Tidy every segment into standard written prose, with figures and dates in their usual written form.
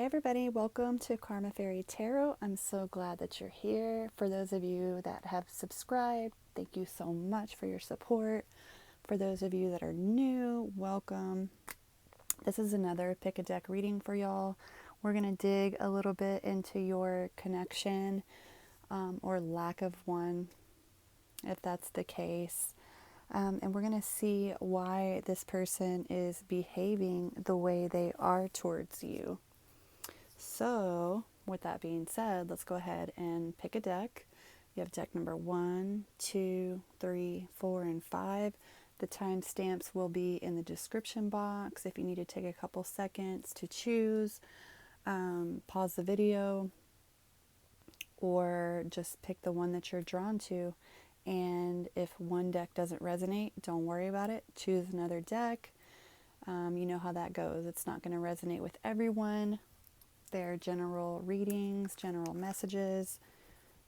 everybody, welcome to Karma Fairy Tarot. I'm so glad that you're here. For those of you that have subscribed, thank you so much for your support. For those of you that are new, welcome. This is another pick a deck reading for y'all. We're going to dig a little bit into your connection or lack of one, if that's the case. And we're going to see why this person is behaving the way they are towards you. So, with that being said, let's go ahead and pick a deck. You have deck number 1, 2, 3, 4, and 5. The timestamps will be in the description box if you need to take a couple seconds to choose. Pause the video or just pick the one that you're drawn to. And if one deck doesn't resonate, don't worry about it. Choose another deck. You know how that goes. It's not going to resonate with everyone. They're general readings, general messages.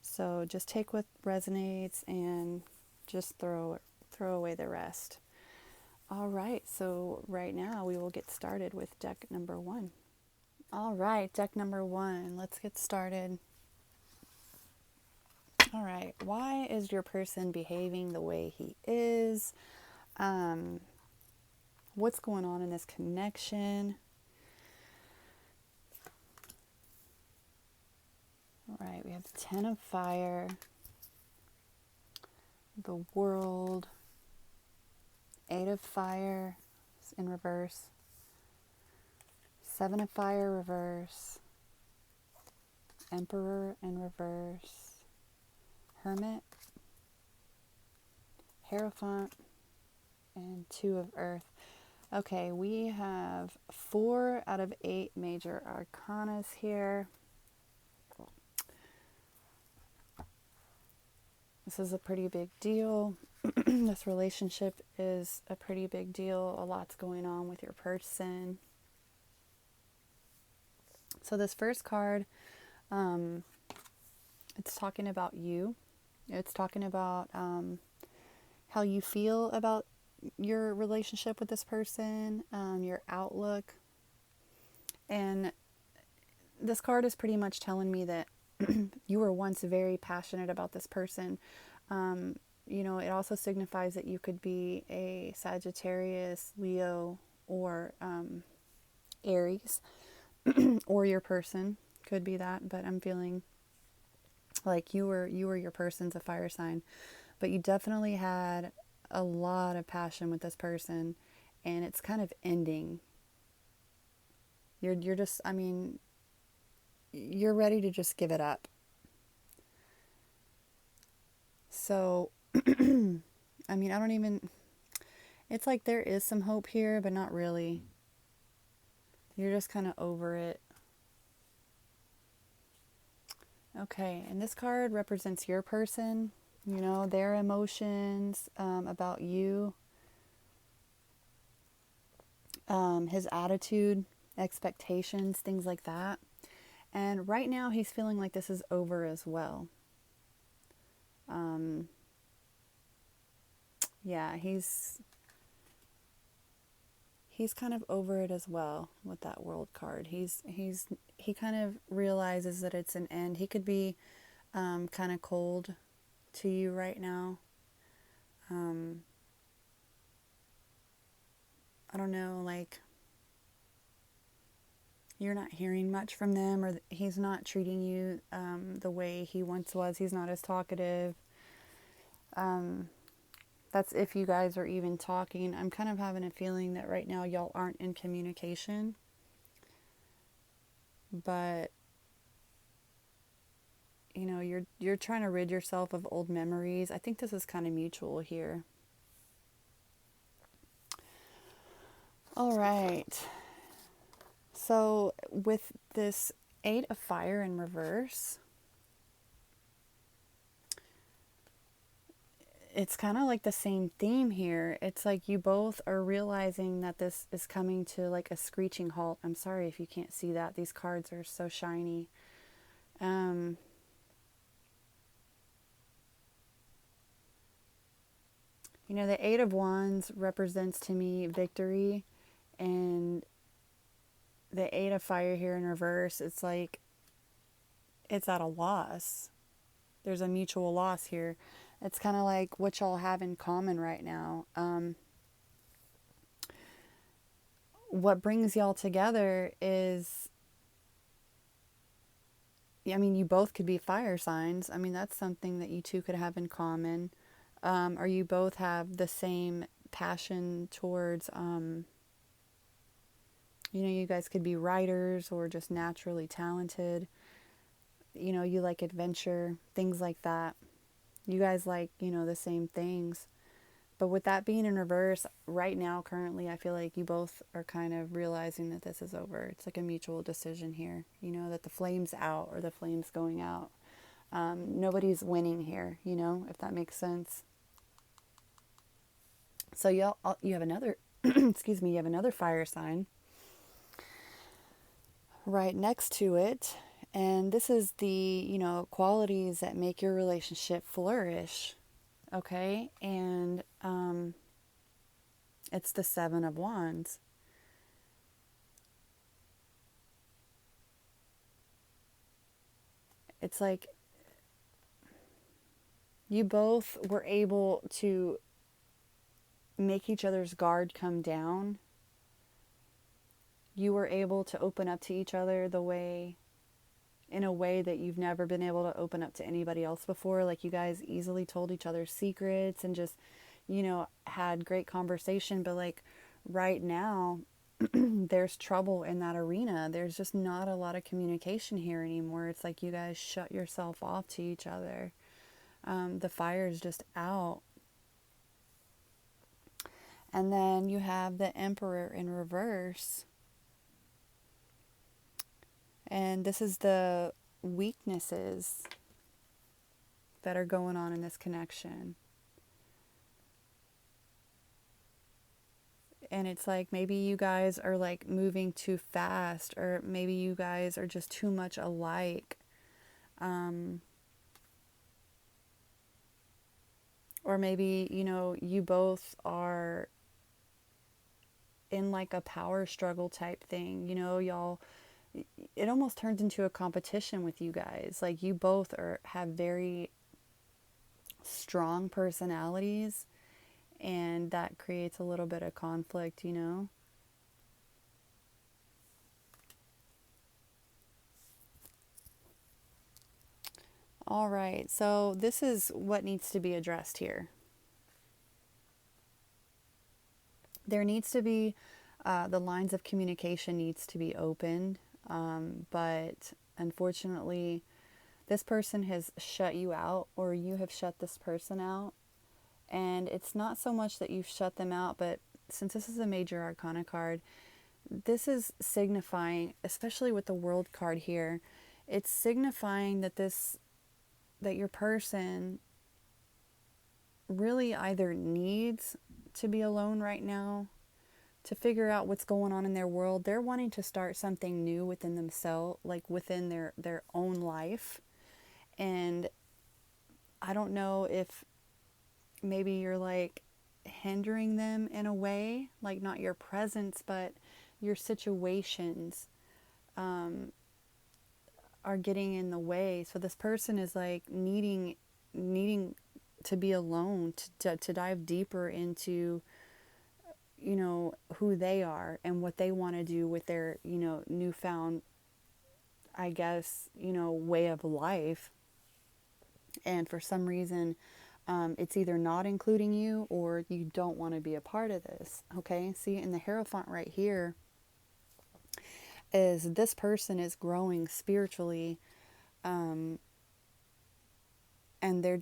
So just take what resonates and just throw away the rest. All right, so right now we will get started with deck number 1. All right, deck number 1. Let's get started. All right, why is your person behaving the way he is? What's going on in this connection? All right, we have the 10 of Fire, the World, 8 of Fire in reverse, 7 of Fire reverse, Emperor in reverse, Hermit, Hierophant, and 2 of Earth. Okay, we have 4 out of 8 major arcanas here. This is a pretty big deal. This relationship is a pretty big deal. A lot's going on with your person. So this first card, it's talking about you. It's talking about how you feel about your relationship with this person, your outlook. And this card is pretty much telling me that you were once very passionate about this person. It also signifies that you could be a Sagittarius, Leo, or Aries, or your person could be that. But I'm feeling like you were your person's a fire sign, but you definitely had a lot of passion with this person, and it's kind of ending. You're just, you're ready to just give it up. So, it's like there is some hope here, but not really. You're just kind of over it. Okay, and this card represents your person, their emotions about you, his attitude, expectations, things like that. And right now he's feeling like this is over as well. He's kind of over it as well with that World card. He kind of realizes that it's an end. He could be kind of cold to you right now. I don't know, like you're not hearing much from them, or he's not treating you the way he once was. He's not as talkative. That's if you guys are even talking. I'm kind of having a feeling that right now y'all aren't in communication. But you're trying to rid yourself of old memories. I think this is kind of mutual here. All right. So with this 8 of Fire in reverse, it's kind of like the same theme here. It's like you both are realizing that this is coming to like a screeching halt. I'm sorry if you can't see that. These cards are so shiny. The 8 of Wands represents to me victory and the Eight of Fire here in reverse, it's like it's at a loss. There's a mutual loss here. It's kind of like what y'all have in common right now. What brings y'all together is, I mean, you both could be fire signs. I mean, that's something that you two could have in common. Or you both have the same passion towards, you guys could be writers or just naturally talented. You like adventure, things like that. You guys like, the same things. But with that being in reverse, right now, currently, I feel like you both are kind of realizing that this is over. It's like a mutual decision here, that the flame's out or the flame's going out. Nobody's winning here, if that makes sense. So you have another, excuse me, you have another fire sign right next to it. And this is the, qualities that make your relationship flourish. Okay. And it's the Seven of Wands. It's like you both were able to make each other's guard come down. You were able to open up to each other in a way that you've never been able to open up to anybody else before. Like you guys easily told each other secrets and just, had great conversation. But like right now, there's trouble in that arena. There's just not a lot of communication here anymore. It's like you guys shut yourself off to each other. The fire is just out. And then you have the Emperor in reverse. And this is the weaknesses that are going on in this connection. And it's like maybe you guys are like moving too fast, or maybe you guys are just too much alike. Or maybe, you both are in like a power struggle type thing. Y'all, it almost turns into a competition with you guys. Like you both have very strong personalities, and that creates a little bit of conflict. All right, so this is what needs to be addressed here. There needs to be, the lines of communication needs to be opened, but unfortunately, this person has shut you out, or you have shut this person out. And it's not so much that you've shut them out, but since this is a major arcana card, this is signifying, especially with the World card here, it's signifying that your person really either needs to be alone right now to figure out what's going on in their world. They're wanting to start something new within themselves, like within their own life. And I don't know if maybe you're like hindering them in a way, like not your presence, but your situations are getting in the way. So this person is like needing to be alone, to dive deeper into, who they are and what they want to do with their, newfound, I guess, way of life. And for some reason, it's either not including you or you don't want to be a part of this. Okay, see, in the Hierophant right here is this person is growing spiritually, and they're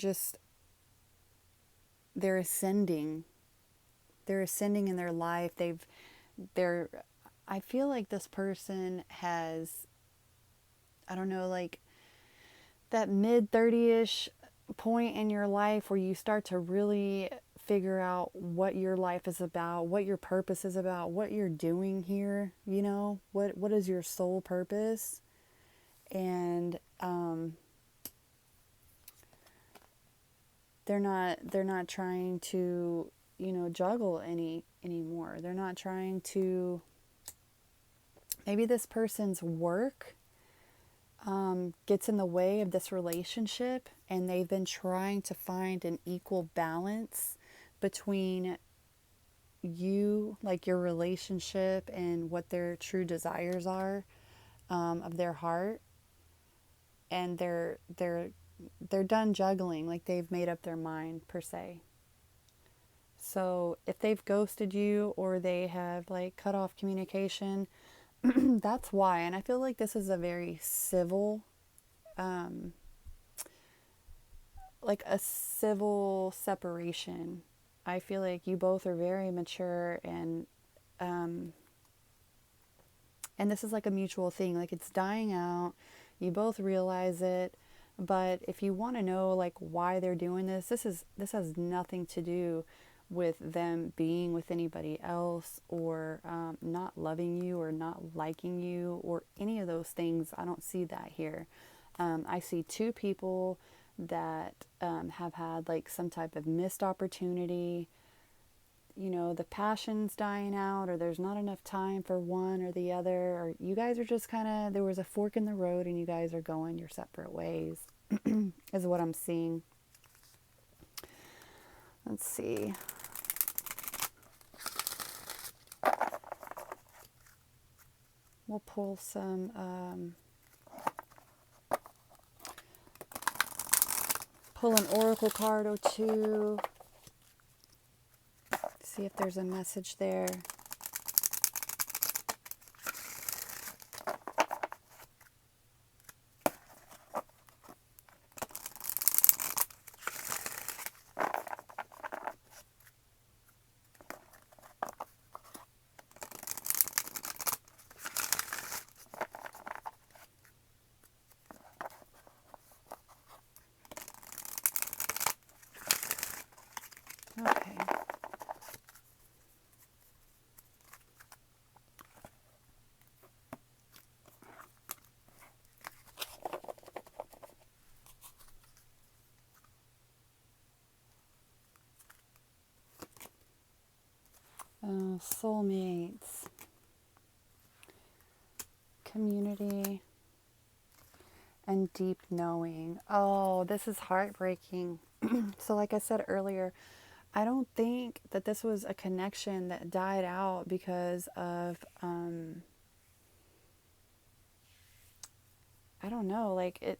ascending. They're ascending in their life. I feel like this person has, I don't know, like that mid 30ish point in your life where you start to really figure out what your life is about, what your purpose is about, what you're doing here, what is your sole purpose. And they're not trying to, juggle anymore. They're not trying to maybe this person's work gets in the way of this relationship, and they've been trying to find an equal balance between you, like your relationship, and what their true desires are, of their heart. And they're done juggling, like they've made up their mind per se. So if they've ghosted you or they have like cut off communication, that's why. And I feel like this is a very civil, like a civil separation. I feel like you both are very mature, and this is like a mutual thing. Like it's dying out. You both realize it. But if you want to know like why they're doing this, this has nothing to do with them being with anybody else, or not loving you or not liking you or any of those things. I don't see that here. I see two people that have had like some type of missed opportunity. You know, the passion's dying out, or there's not enough time for one or the other, or you guys are just kind of, there was a fork in the road and you guys are going your separate ways, is what I'm seeing. Let's see. We'll pull pull an oracle card or two. See if there's a message there. Okay. Soulmates, community, and deep knowing. Oh, this is heartbreaking. So like I said earlier, I don't think that this was a connection that died out because of, I don't know, like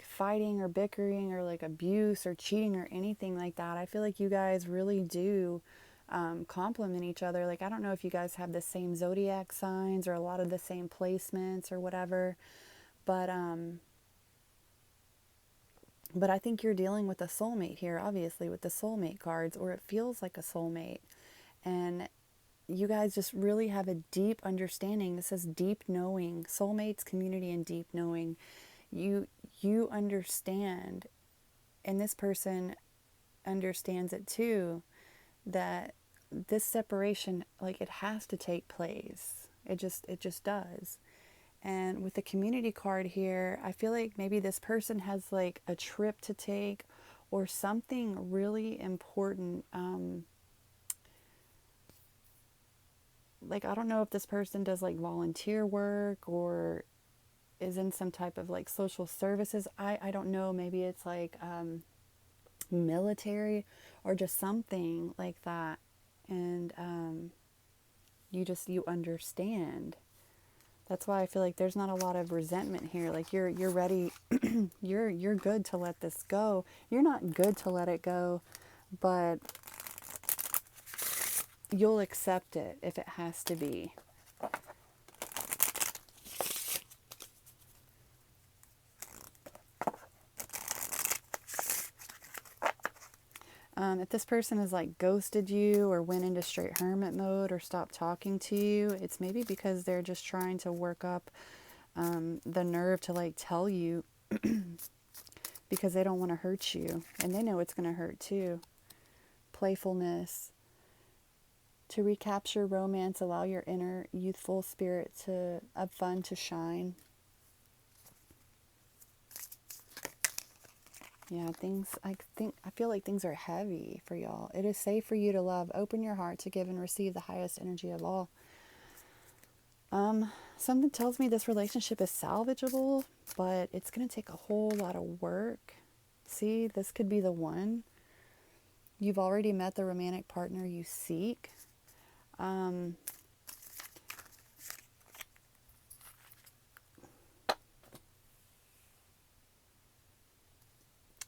fighting or bickering or like abuse or cheating or anything like that. I feel like you guys really do complement each other. Like, I don't know if you guys have the same zodiac signs or a lot of the same placements or whatever, but I think you're dealing with a soulmate here, obviously, with the soulmate cards, or it feels like a soulmate. And you guys just really have a deep understanding. This is deep knowing, soulmates, community, and deep knowing. You understand, and this person understands it too, that this separation, like, it has to take place. It just does. And with the community card here, I feel like maybe this person has like a trip to take or something really important. Like, I don't know if this person does like volunteer work or is in some type of like social services. I don't know. Maybe it's like military or just something like that. And you understand. That's why I feel like there's not a lot of resentment here. Like you're ready, you're good to let this go. You're not good to let it go, but you'll accept it if it has to be. If this person has like ghosted you or went into straight hermit mode or stopped talking to you, it's maybe because they're just trying to work up the nerve to like tell you because they don't want to hurt you, and they know it's going to hurt too. Playfulness. To recapture romance, allow your inner youthful spirit to have fun, to shine. Yeah, I feel like things are heavy for y'all. It is safe for you to love. Open your heart to give and receive the highest energy of all. Something tells me this relationship is salvageable, but it's going to take a whole lot of work. See, this could be the one. You've already met the romantic partner you seek.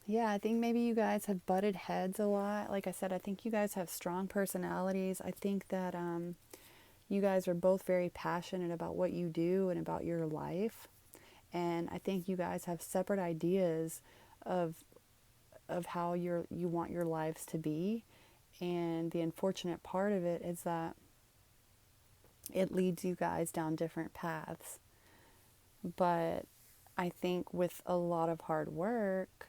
Yeah, I think maybe you guys have butted heads a lot. Like I said, I think you guys have strong personalities. I think that you guys are both very passionate about what you do and about your life. And I think you guys have separate ideas of how you want your lives to be. And the unfortunate part of it is that it leads you guys down different paths. But I think with a lot of hard work,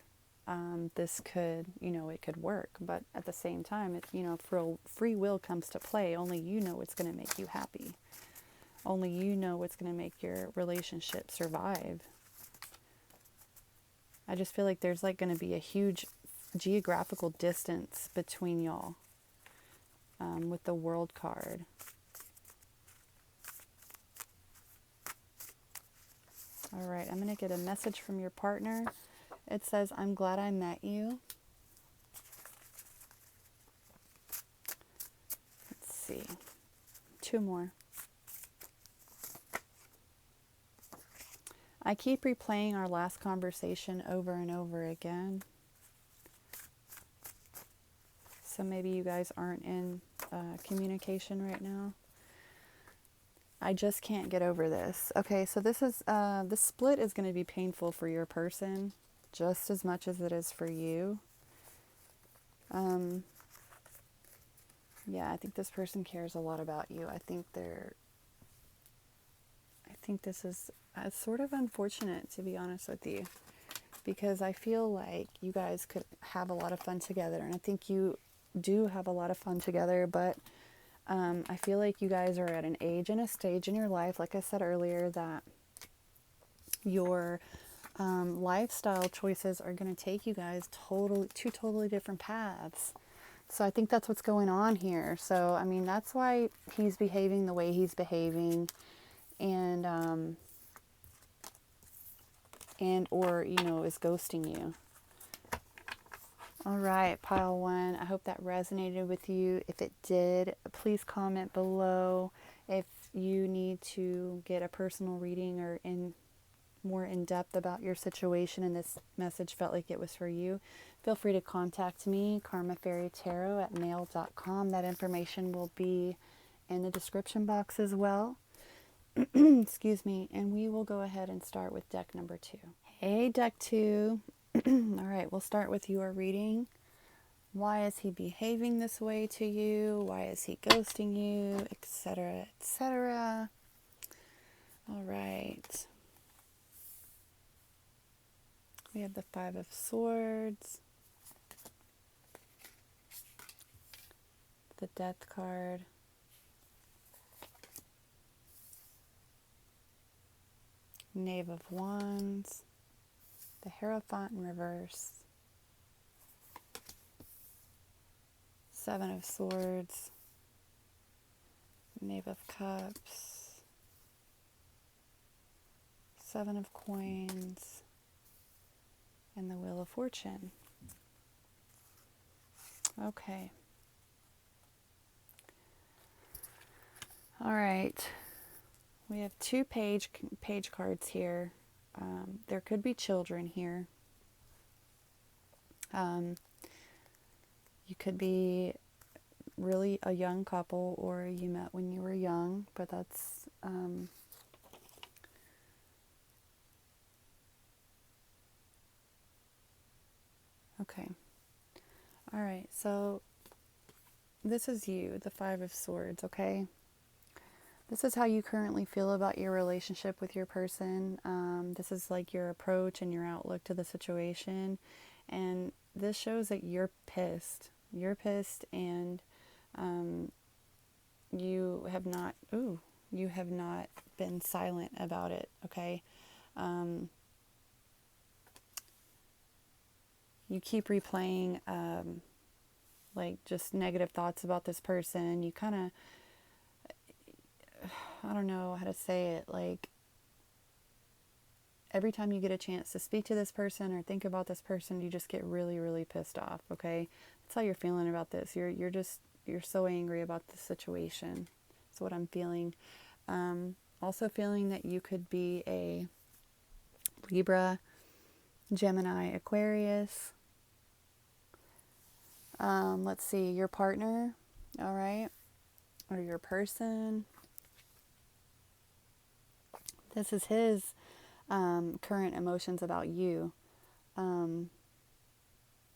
this could, it could work. But at the same time, free will comes to play. Only you know what's going to make you happy. Only you know what's going to make your relationship survive. I just feel like there's like going to be a huge geographical distance between y'all with the World card. All right, I'm going to get a message from your partner. It says, I'm glad I met you. Let's see. 2 more. I keep replaying our last conversation over and over again. So maybe you guys aren't in communication right now. I just can't get over this. Okay, so this split is going to be painful for your person just as much as it is for you. Yeah, I think this person cares a lot about you. I think this is sort of unfortunate, to be honest with you, because I feel like you guys could have a lot of fun together, and I think you do have a lot of fun together, but I feel like you guys are at an age and a stage in your life, like I said earlier, that your lifestyle choices are going to take you guys two totally different paths. So I think that's what's going on here. So, I mean, that's why he's behaving the way he's behaving, and or, is ghosting you. All right, pile 1. I hope that resonated with you. If it did, please comment below. If you need to get a personal reading or more in depth about your situation and this message felt like it was for you, feel free to contact me, karmafairytarot@mail.com. That information will be in the description box as well. Excuse me. And we will go ahead and start with deck number 2. Hey, deck 2. All right, we'll start with your reading. Why is he behaving this way to you? Why is he ghosting you? Etc., etc. All right. We have the 5 of Swords, the Death card, Knave of Wands, the Hierophant in reverse, 7 of Swords, Knave of Cups, 7 of Coins, and the Wheel of Fortune. Okay. All right. We have 2 page cards here. There could be children here. You could be really a young couple, or you met when you were young, but that's okay. All right, so this is you, the 5 of Swords, okay? This is how you currently feel about your relationship with your person. This is like your approach and your outlook to the situation. And this shows that you're pissed. You're pissed, and you have not been silent about it, okay? You keep replaying like just negative thoughts about this person. You kind of I don't know how to say it, like every time you get a chance to speak to this person or think about this person, you just get really, really pissed off, okay? That's how you're feeling about this. You're so angry about the situation. That's what I'm feeling. Also feeling that you could be a Libra, Gemini, Aquarius. Let's see, your partner, all right, or your person. This is his current emotions about you.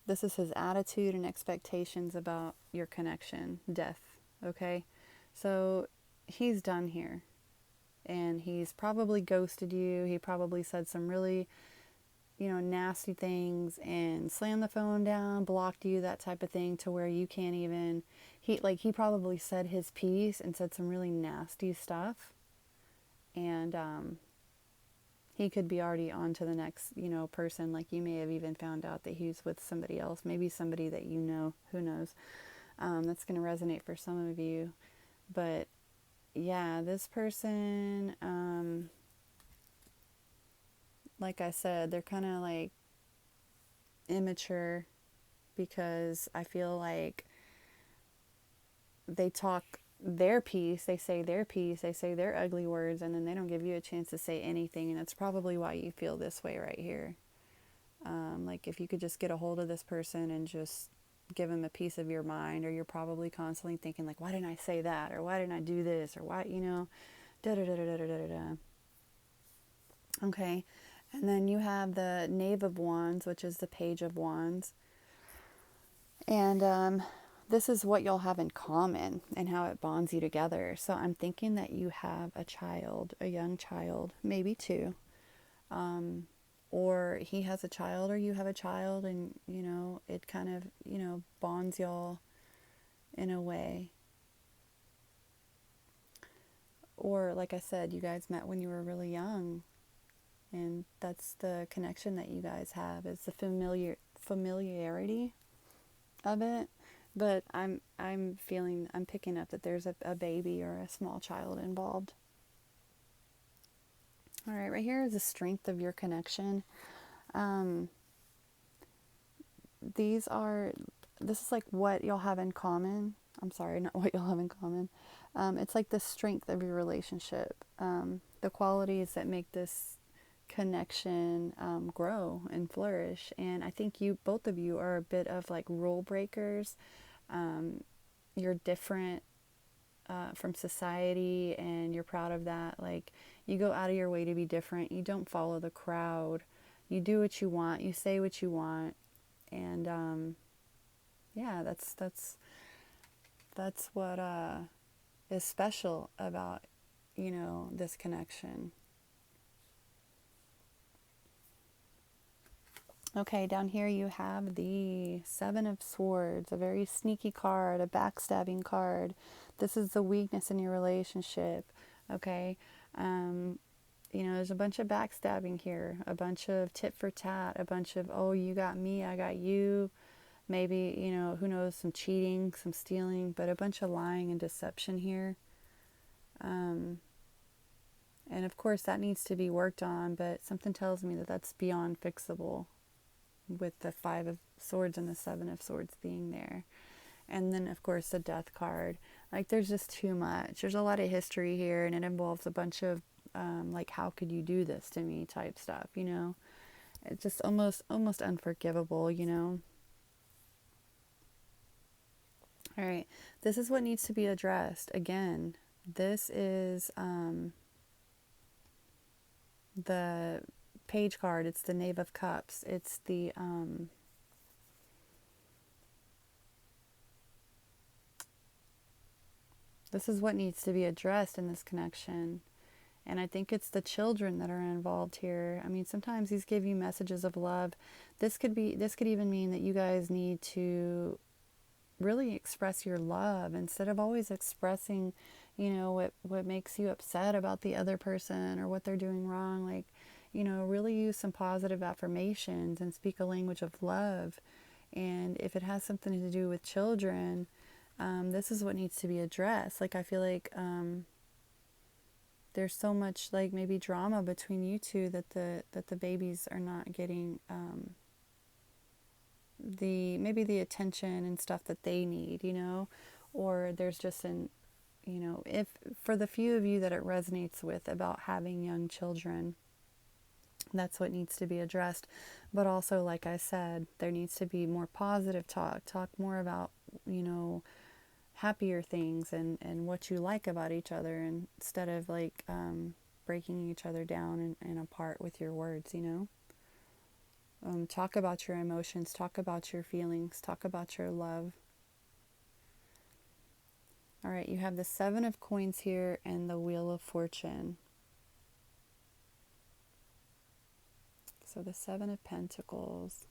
This is his attitude and expectations about your connection, death, okay? So he's done here. And he's probably ghosted you. He probably said some really, nasty things and slammed the phone down, blocked you, that type of thing, to where you can't even, he probably said his piece and said some really nasty stuff. And he could be already on to the next, person. Like, you may have even found out that he's with somebody else, maybe somebody that you know, who knows. That's going to resonate for some of you. But yeah, this person, like I said, they're kind of like immature, because I feel like they talk their piece, they say their piece, they say their ugly words, and then they don't give you a chance to say anything. And that's probably why you feel this way right here. Like, if you could just get a hold of this person and just give them a piece of your mind, or you're probably constantly thinking like, why didn't I say that, or why didn't I do this, or why, da da da da da da da da. Okay, and then you have the Knave of Wands, which is the Page of Wands. And this is what you'll have in common and how it bonds you together. So I'm thinking that you have a child, a young child, maybe two. Or he has a child, or you have a child, and, it kind of, bonds y'all in a way. Or, like I said, you guys met when you were really young, and that's the connection that you guys have, is the familiarity of it. But I'm picking up that there's a baby or a small child involved. All right here is the strength of your connection. This is like what you'll have in common. I'm sorry, not what you'll have in common. It's like the strength of your relationship, the qualities that make this connection grow and flourish. And I think both of you are a bit of like rule breakers. You're different from society, and you're proud of that. Like, you go out of your way to be different. You don't follow the crowd. You do what you want. You say what you want. And yeah, that's what is special about this connection. Okay, down here you have the Seven of Swords, a very sneaky card, a backstabbing card. This is the weakness in your relationship, okay? There's a bunch of backstabbing here, a bunch of tit for tat, a bunch of, oh, you got me, I got you. Maybe, who knows, some cheating, some stealing, but a bunch of lying and deception here. And of course that needs to be worked on, but something tells me that that's beyond fixable, with the Five of Swords and the Seven of Swords being there. And then, of course, the Death card. Like, there's just too much. There's a lot of history here, and it involves a bunch of, like, how could you do this to me type stuff, It's just almost unforgivable, All right. This is what needs to be addressed. Again, this is the Page card. It's the Knave of Cups. It's the this is what needs to be addressed in this connection. And I think it's the children that are involved here. I mean, sometimes these give you messages of love. This could even mean that you guys need to really express your love, instead of always expressing, what makes you upset about the other person or what they're doing wrong. Like, really use some positive affirmations and speak a language of love. And if it has something to do with children, this is what needs to be addressed. Like, I feel like there's so much like maybe drama between you two that the babies are not getting the maybe the attention and stuff that they need, you know, or there's just an, you know, if for the few of you that it resonates with about having young children, that's what needs to be addressed. But also, like I said, there needs to be more positive talk more about, you know, happier things and what you like about each other, instead of like breaking each other down and apart with your words, you know. Talk about your emotions, talk about your feelings, talk about your love. All right, you have the Seven of Coins here and the Wheel of Fortune. So the Seven of Pentacles.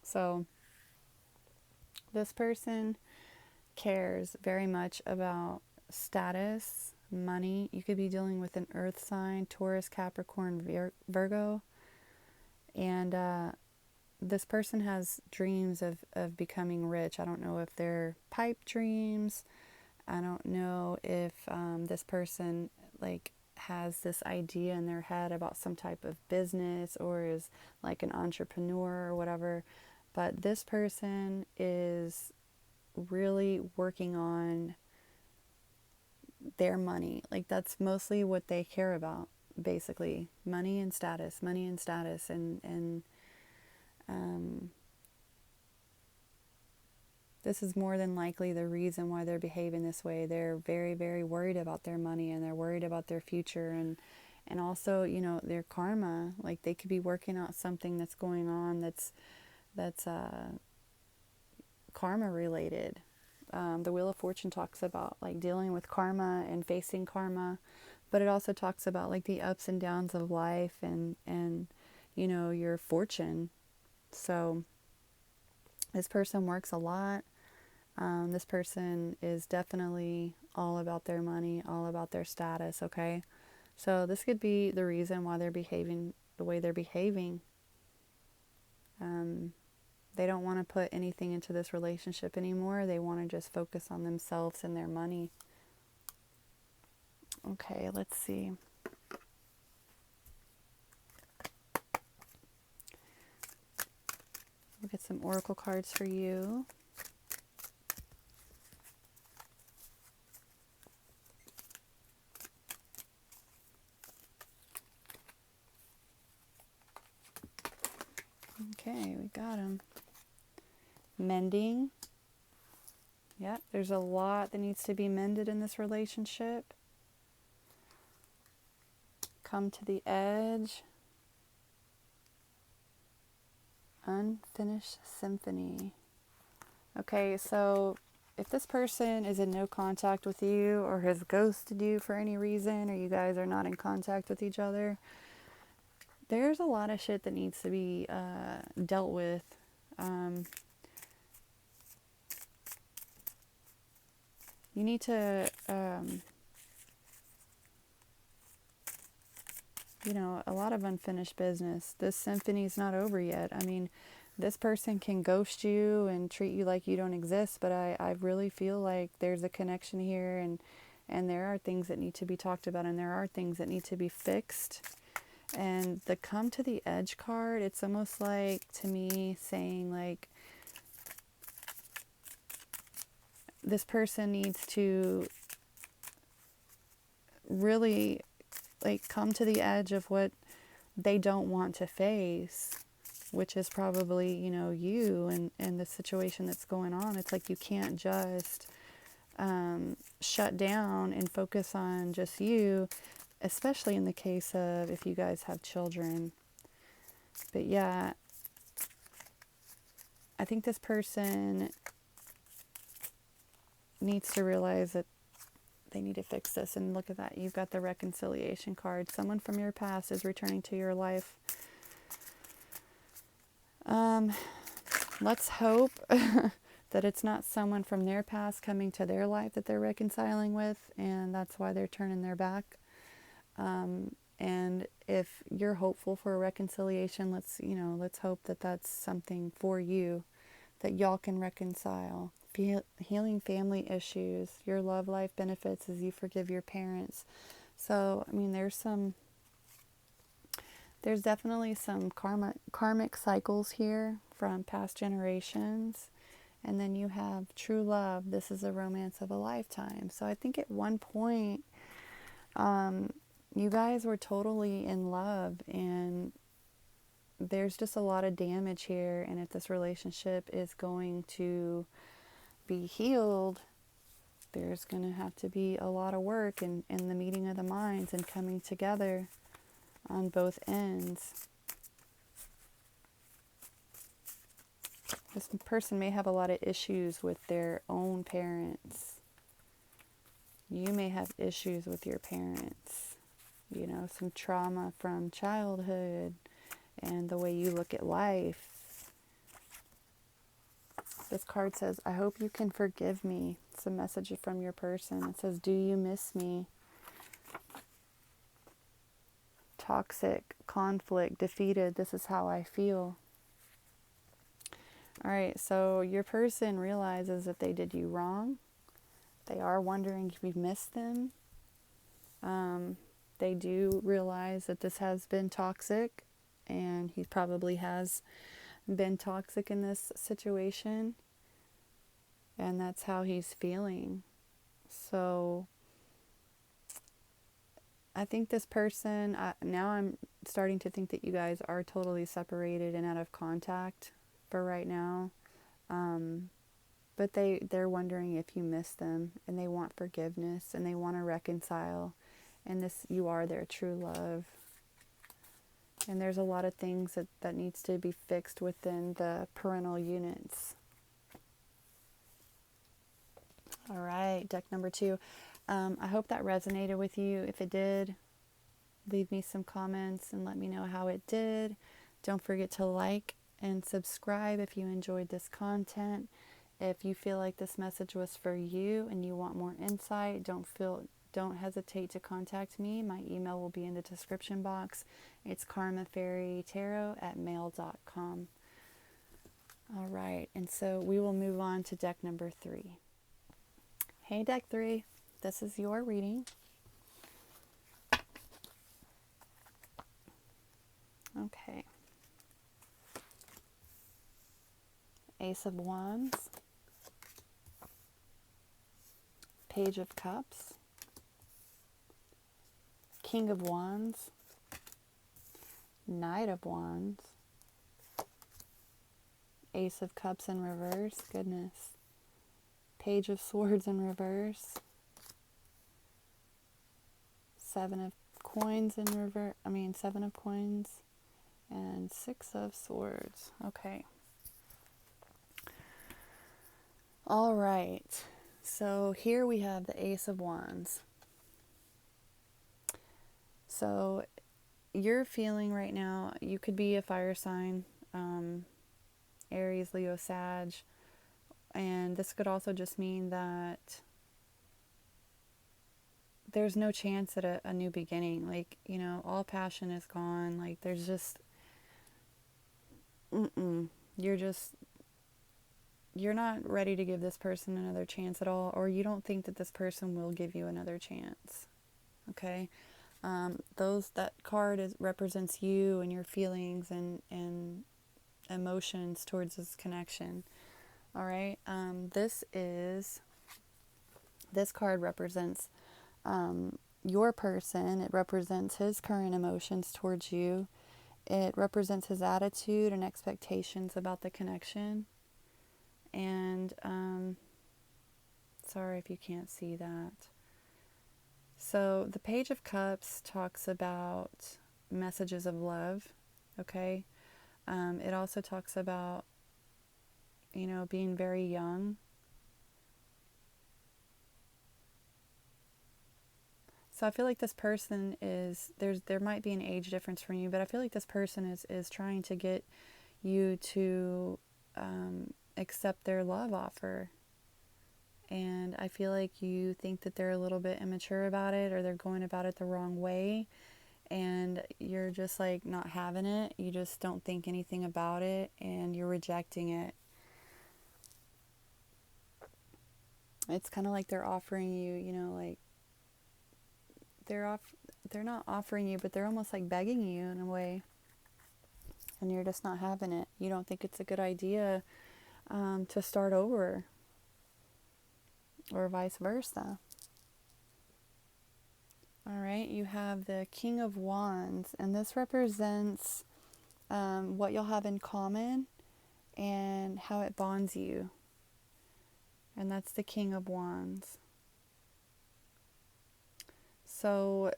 So this person cares very much about status, money. You could be dealing with an earth sign, Taurus, Capricorn, Virgo. And this person has dreams of becoming rich. I don't know if they're pipe dreams. I don't know if this person like has this idea in their head about some type of business or is like an entrepreneur or whatever. But this person is really working on their money. Like that's mostly what they care about, basically. Money and status, and this is more than likely the reason why they're behaving this way. They're very, very worried about their money and they're worried about their future and also, you know, their karma. Like they could be working out something that's going on that's karma related. The Wheel of Fortune talks about like dealing with karma and facing karma, but it also talks about like the ups and downs of life and you know, your fortune. So this person works a lot. This person is definitely all about their money, all about their status, okay? So this could be the reason why they're behaving the way they're behaving. They don't want to put anything into this relationship anymore. They want to just focus on themselves and their money. Okay, let's see. We'll get some oracle cards for you. Okay, we got them. Mending. Yeah, there's a lot that needs to be mended in this relationship. Come to the edge. Unfinished symphony. Okay, so if this person is in no contact with you or has ghosted you for any reason, or you guys are not in contact with each other, there's a lot of shit that needs to be dealt with. You need to, you know, a lot of unfinished business. This symphony's not over yet. I mean, this person can ghost you and treat you like you don't exist, but I really feel like there's a connection here, and there are things that need to be talked about, and there are things that need to be fixed. And the come to the edge card, it's almost like, to me, saying like, this person needs to really like come to the edge of what they don't want to face, which is probably, you know, you and the situation that's going on. It's like you can't just shut down and focus on just you, especially in the case of if you guys have children. But yeah, I think this person needs to realize that they need to fix this. And look at that, you've got the reconciliation card. Someone from your past is returning to your life. Let's hope that it's not someone from their past coming to their life that they're reconciling with, and that's why they're turning their back. And if you're hopeful for a reconciliation, let's hope that that's something for you, that y'all can reconcile. Healing family issues, your love life benefits as you forgive your parents. So, I mean, there's definitely some karmic cycles here from past generations. And then you have true love. This is a romance of a lifetime. So I think at one point, you guys were totally in love, and there's just a lot of damage here. And if this relationship is going to be healed, there's going to have to be a lot of work in the meeting of the minds and coming together on both ends. This person may have a lot of issues with their own parents. You may have issues with your parents. You know, some trauma from childhood and the way you look at life. This card says, I hope you can forgive me. It's a message from your person. It says, do you miss me? Toxic, conflict, defeated. This is how I feel. All right, so your person realizes that they did you wrong. They are wondering if you've missed them. They do realize that this has been toxic, and he probably has been toxic in this situation, and that's how he's feeling. So I think this person, now I'm starting to think that you guys are totally separated and out of contact for right now. But they're wondering if you miss them, and they want forgiveness, and they want to reconcile. And this, you are their true love. And there's a lot of things that needs to be fixed within the parental units. All right, deck number 2. I hope that resonated with you. If it did, leave me some comments and let me know how it did. Don't forget to like and subscribe if you enjoyed this content. If you feel like this message was for you and you want more insight, don't hesitate to contact me. My email will be in the description box. It's karmafairytarot@mail.com. All right, and so we will move on to deck number 3. Hey, deck 3, this is your reading. Okay. Ace of Wands, Page of Cups, King of Wands, Knight of Wands, Ace of Cups in reverse, goodness, Page of Swords in reverse, Seven of Coins in reverse, Seven of Coins, and Six of Swords. Okay. All right. So here we have the Ace of Wands. So you're feeling right now, you could be a fire sign, Aries, Leo, Sag, and this could also just mean that there's no chance at a new beginning. Like, you know, all passion is gone. Like, there's just, you're not ready to give this person another chance at all, or you don't think that this person will give you another chance. Okay? That card represents you and your feelings and emotions towards this connection. All right? This card represents your person. It represents his current emotions towards you. It represents his attitude and expectations about the connection. And sorry if you can't see that. So the Page of Cups talks about messages of love, okay? It also talks about, you know, being very young. So I feel like this person there might be an age difference from you, but I feel like this person is trying to get you to accept their love offer. And I feel like you think that they're a little bit immature about it, or they're going about it the wrong way, and you're just like not having it. You just don't think anything about it, and you're rejecting it. It's kind of like they're offering you, you know, like they're not offering you, but they're almost like begging you in a way, and you're just not having it. You don't think it's a good idea to start over, or vice versa. All right, you have the King of Wands, and this represents what you'll have in common and how it bonds you. And that's the King of Wands. So,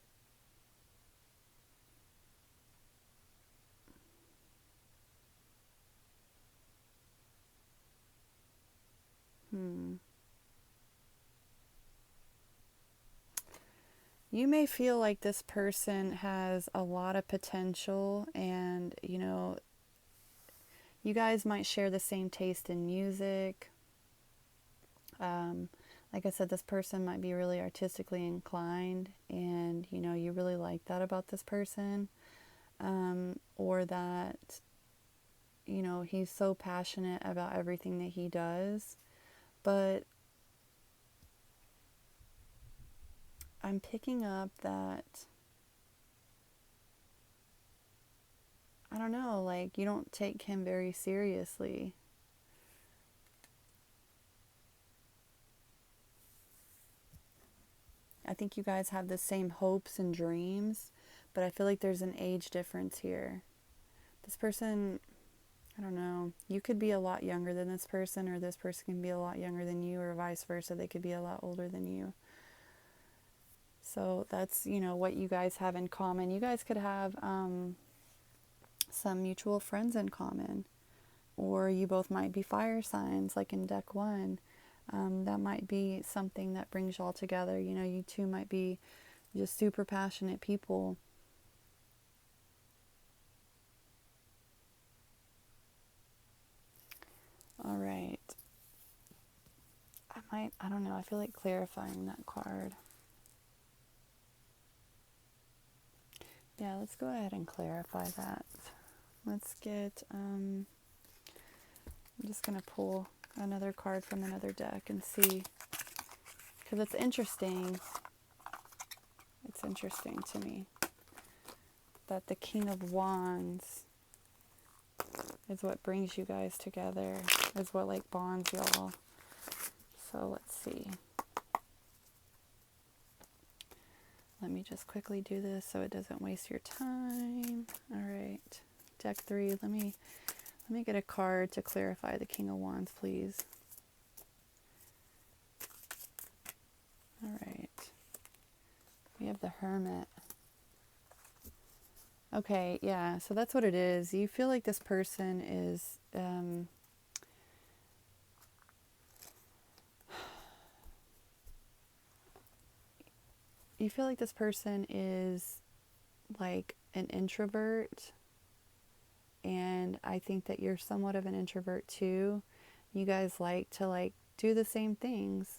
you may feel like this person has a lot of potential, and you guys might share the same taste in music. Like I said, this person might be really artistically inclined, and you really like that about this person, or that he's so passionate about everything that he does. But I'm picking up that, I don't know, like, you don't take him very seriously. I think you guys have the same hopes and dreams, but I feel like there's an age difference here. This person, I don't know, you could be a lot younger than this person, or this person can be a lot younger than you, or vice versa. They could be a lot older than you. So that's, what you guys have in common. You guys could have some mutual friends in common, or you both might be fire signs, like in deck 1. That might be something that brings y'all together. You two might be just super passionate people. All right. I don't know, I feel like clarifying that card. Yeah, let's go ahead and clarify that. Let's get, I'm just going to pull another card from another deck and see, because it's interesting. It's interesting to me that the King of Wands is what brings you guys together, is what like bonds y'all. So let's see. Let me just quickly do this so it doesn't waste your time. All right, deck 3. Let me get a card to clarify the King of Wands, please. All right. We have the Hermit. Okay, yeah, so that's what it is. You feel like this person is you feel like this person is like an introvert, and I think that you're somewhat of an introvert too. You guys like to do the same things.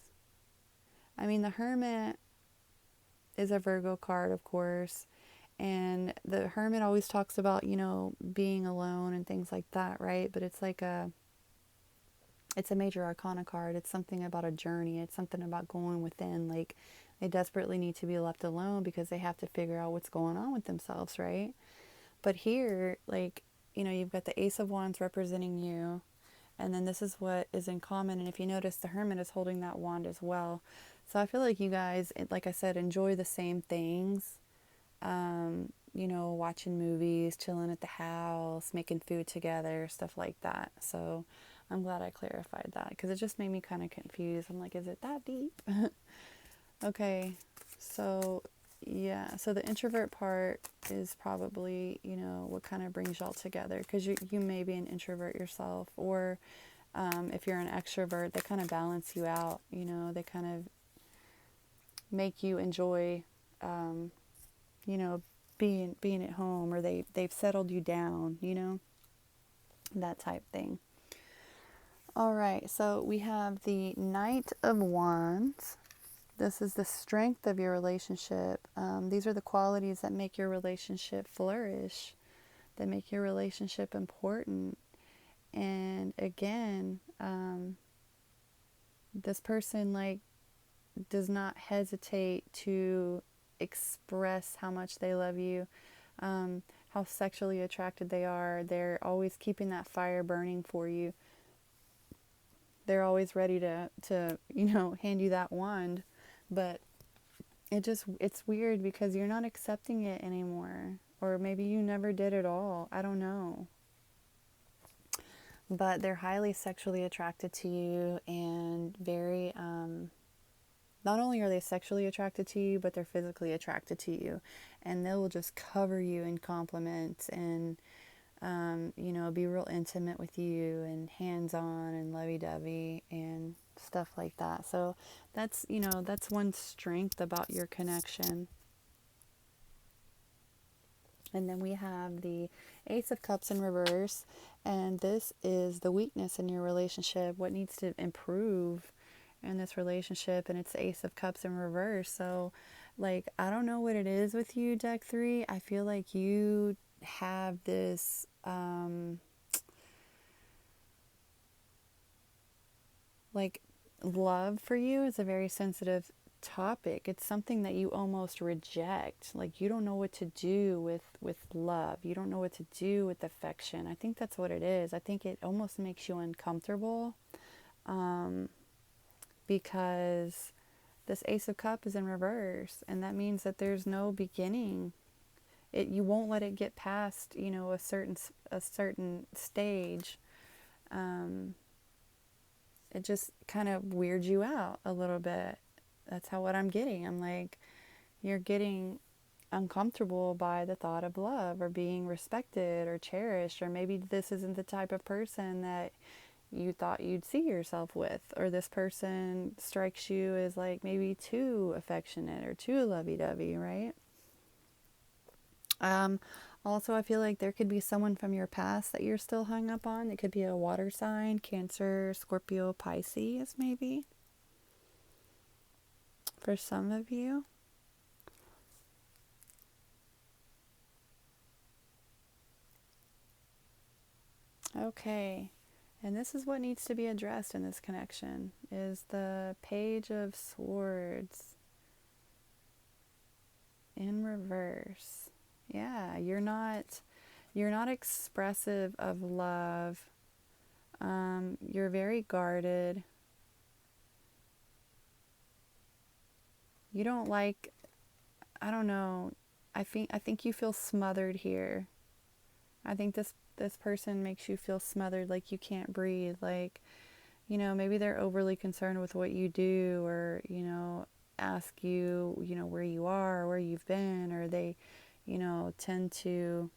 I mean, the Hermit is a Virgo card, of course, and the Hermit always talks about, being alone and things like that, right? But it's like it's a major arcana card. It's something about a journey. It's something about going within. Like, they desperately need to be left alone because they have to figure out what's going on with themselves, right? But here, like, you've got the Ace of Wands representing you, and then this is what is in common. And if you notice, the Hermit is holding that wand as well. So I feel like you guys, like I said, enjoy the same things. Watching movies, chilling at the house, making food together, stuff like that. So I'm glad I clarified that, because it just made me kind of confused. I'm like, is it that deep? Okay, so yeah, so the introvert part is probably, what kind of brings y'all together, because you may be an introvert yourself, or if you're an extrovert, they kind of balance you out. They kind of make you enjoy, being at home, or they've settled you down, that type thing. All right, so we have the Knight of Wands. This is the strength of your relationship. These are the qualities that make your relationship flourish, that make your relationship important. And again, this person does not hesitate to express how much they love you, how sexually attracted they are. They're always keeping that fire burning for you. They're always ready to hand you that wand. But it's weird because you're not accepting it anymore. Or maybe you never did at all. I don't know. But they're highly sexually attracted to you and very, not only are they sexually attracted to you, but they're physically attracted to you. And they will just cover you in compliments and, be real intimate with you and hands-on and lovey-dovey and stuff like that. So that's one strength about your connection. And then we have the Ace of Cups in reverse. And this is the weakness in your relationship, what needs to improve in this relationship. And it's the Ace of Cups in reverse. So, I don't know what it is with you, Deck 3. I feel like you have this, love for you is a very sensitive topic. It's something that you almost reject. You don't know what to do with love. You don't know what to do with affection. I think that's what it is. I think it almost makes you uncomfortable, because this Ace of Cups is in reverse, and that means that there's no beginning. You won't let it get past a certain stage. It just kind of weirds you out a little bit. That's what I'm getting. I'm like, you're getting uncomfortable by the thought of love or being respected or cherished, or maybe this isn't the type of person that you thought you'd see yourself with, or this person strikes you as maybe too affectionate or too lovey-dovey, right? Also, I feel like there could be someone from your past that you're still hung up on. It could be a water sign, Cancer, Scorpio, Pisces, maybe, for some of you. Okay, and this is what needs to be addressed in this connection, is the Page of Swords in reverse. Yeah, you're not expressive of love. You're very guarded. You don't I don't know. I think you feel smothered here. I think this person makes you feel smothered, like you can't breathe, maybe they're overly concerned with what you do, or ask you, where you are, or where you've been, or they tend to,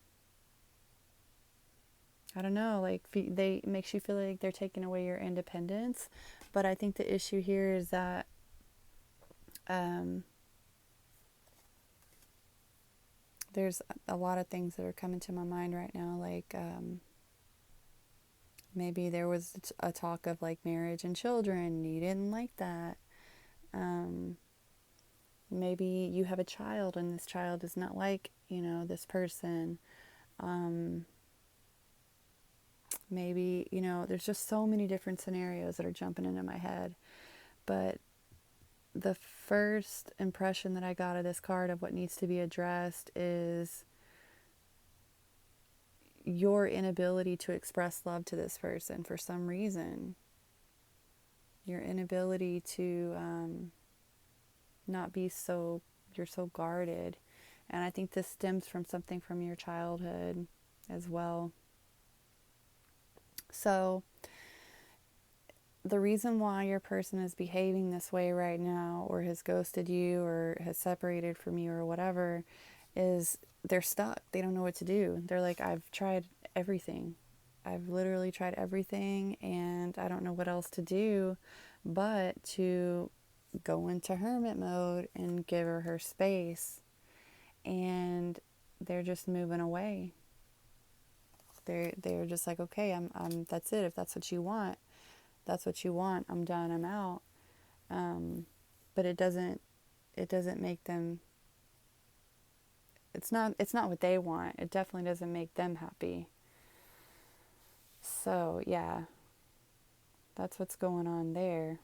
I don't know, they makes you feel like they're taking away your independence. But I think the issue here is that there's a lot of things that are coming to my mind right now, maybe there was a talk of marriage and children. You didn't like that. Maybe you have a child and this child is not this person. Maybe, there's just so many different scenarios that are jumping into my head. But the first impression that I got of this card of what needs to be addressed is your inability to express love to this person for some reason. Your inability to not be you're so guarded. And I think this stems from something from your childhood as well. So the reason why your person is behaving this way right now, or has ghosted you, or has separated from you, or whatever, is they're stuck. They don't know what to do. They're like, I've tried everything. I've literally tried everything, and I don't know what else to do but to go into hermit mode and give her space. And they're just moving away. They're just like, okay, I'm that's it. If that's what you want, that's what you want. I'm done. I'm out. But it doesn't make them. It's not what they want. It definitely doesn't make them happy. So yeah, that's what's going on there.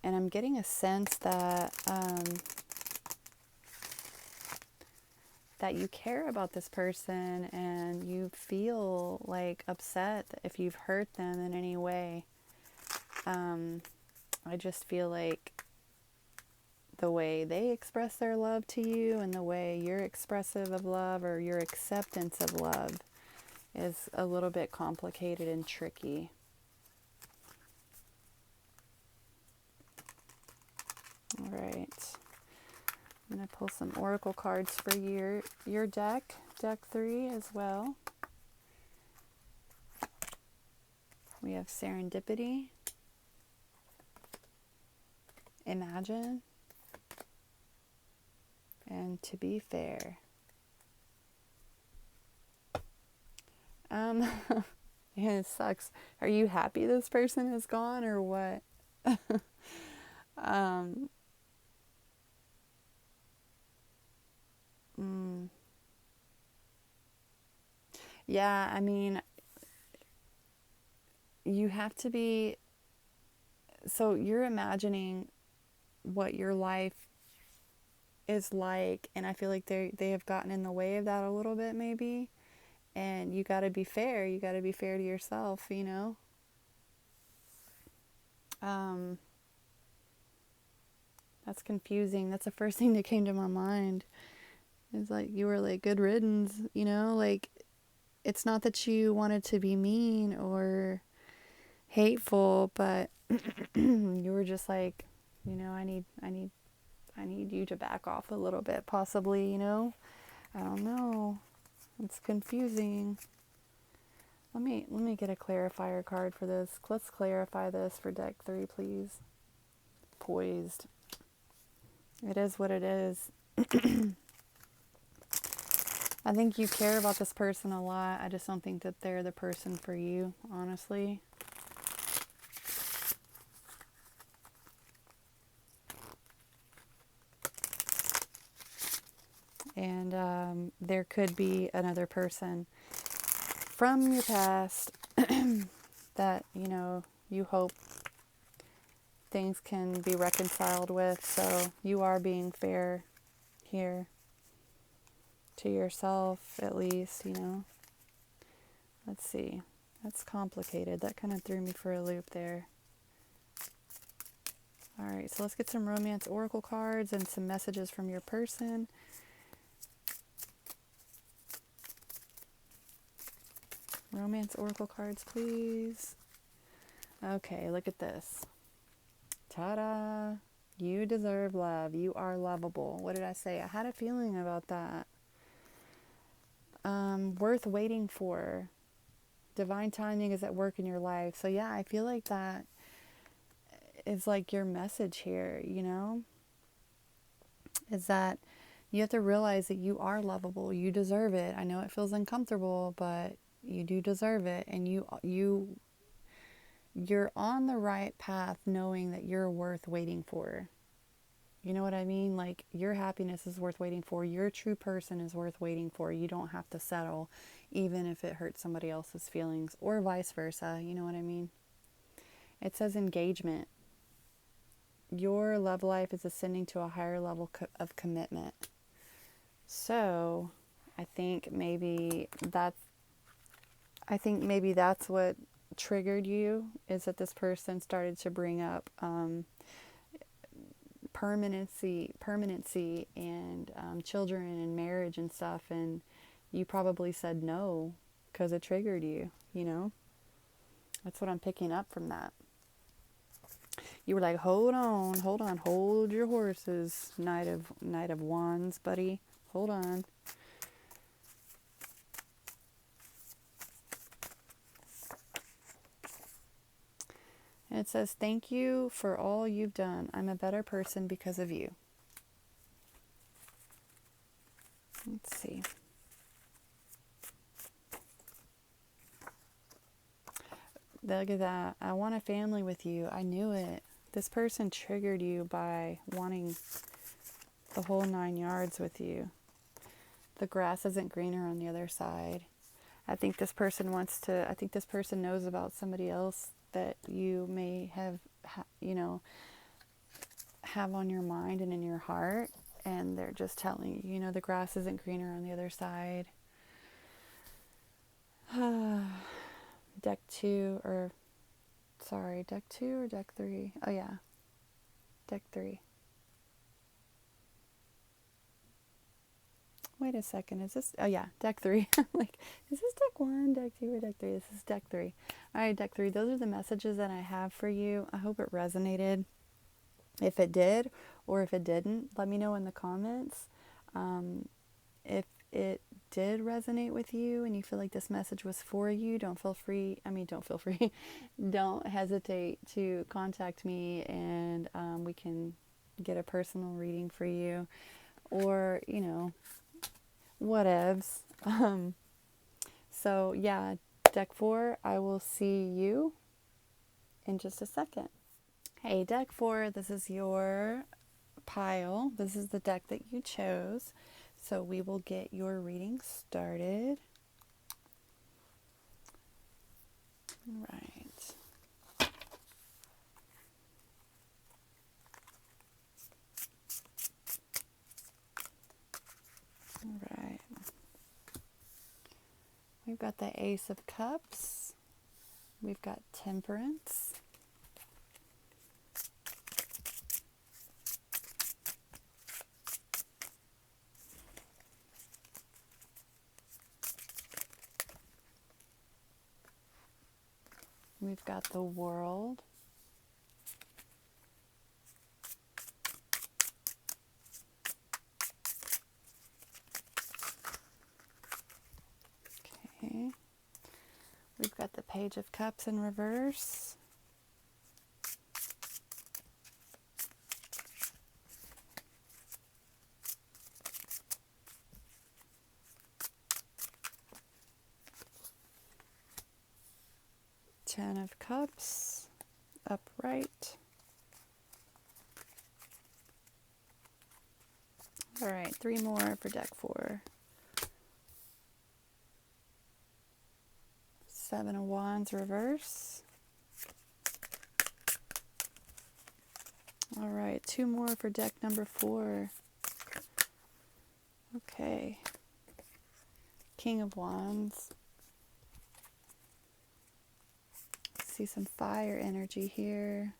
And I'm getting a sense that that you care about this person and you feel like upset if you've hurt them in any way. I just feel like the way they express their love to you and the way you're expressive of love or your acceptance of love is a little bit complicated and tricky. All right. I'm going to pull some oracle cards for your deck 3 as well. We have serendipity, imagine, and to be fair. Yeah, it sucks. Are you happy this person is gone or what? Yeah, I mean, you have to be, so you're imagining what your life is like, and I feel like they have gotten in the way of that a little bit maybe, and you got to be fair. You got to be fair to yourself, you know? That's confusing. That's the first thing that came to my mind. It's like you were like, good riddance, you know? Like, it's not that you wanted to be mean or hateful, but you were just like, you know, I need you to back off a little bit, possibly, you know? I don't know. It's confusing. Let me get a clarifier card for this. Let's clarify this for deck 3, please. Poised. It is what it is. I think you care about this person a lot. I just don't think that they're the person for you, honestly. And there could be another person from your past that, you know, you hope things can be reconciled with. So you are being fair here to yourself, at least, you know. Let's see. That's complicated. That kind of threw me for a loop there. All right, so let's get some romance oracle cards and some messages from your person. Romance oracle cards, please. Okay, look at this. Ta-da! You deserve love. You are lovable. What did I say? I had a feeling about that. Worth waiting for. Divine timing is at work in your life. So yeah, I feel like that is like your message here, you know? Is that you have to realize that you are lovable. You deserve it. I know it feels uncomfortable, but you do deserve it. And you're on the right path knowing that you're worth waiting for. You know what I mean? Like, your happiness is worth waiting for. Your true person is worth waiting for. You don't have to settle, even if it hurts somebody else's feelings, or vice versa. You know what I mean? It says engagement. Your love life is ascending to a higher level of commitment. So, I think maybe that's what triggered you, is that this person started to bring up permanency and children and marriage and stuff, and you probably said no because it triggered you, you know? That's what I'm picking up from that. You were like, hold on, hold your horses, Knight of Wands, buddy. Hold on. And it says, thank you for all you've done. I'm a better person because of you. Let's see. Look at that. I want a family with you. I knew it. This person triggered you by wanting the whole 9 yards with you. The grass isn't greener on the other side. I think this person knows about somebody else that you may have, you know, have on your mind and in your heart. And they're just telling you, you know, the grass isn't greener on the other side. Deck 2 or deck 3? Oh yeah, deck 3. Wait a second, is this, oh yeah, deck 3. Like, is this deck 1, deck 2, or deck 3? This is deck 3. Alright, deck 3, those are the messages that I have for you. I hope it resonated. If it did, or if it didn't, let me know in the comments. If it did resonate with you and you feel like this message was for you, don't feel free, don't hesitate to contact me, and we can get a personal reading for you, or, you know, whatevs. So yeah, deck 4, I will see you in just a second. Hey, deck 4, this is your pile. This is the deck that you chose. So we will get your reading started. All right. All right. We've got the Ace of Cups. We've got Temperance. We've got the World. Okay. We've got the Page of Cups in reverse. Ten of Cups, upright. All right, 3 more for deck 4. 7 of Wands, reverse. All right, 2 more for deck number 4. Okay. King of Wands. See some fire energy here.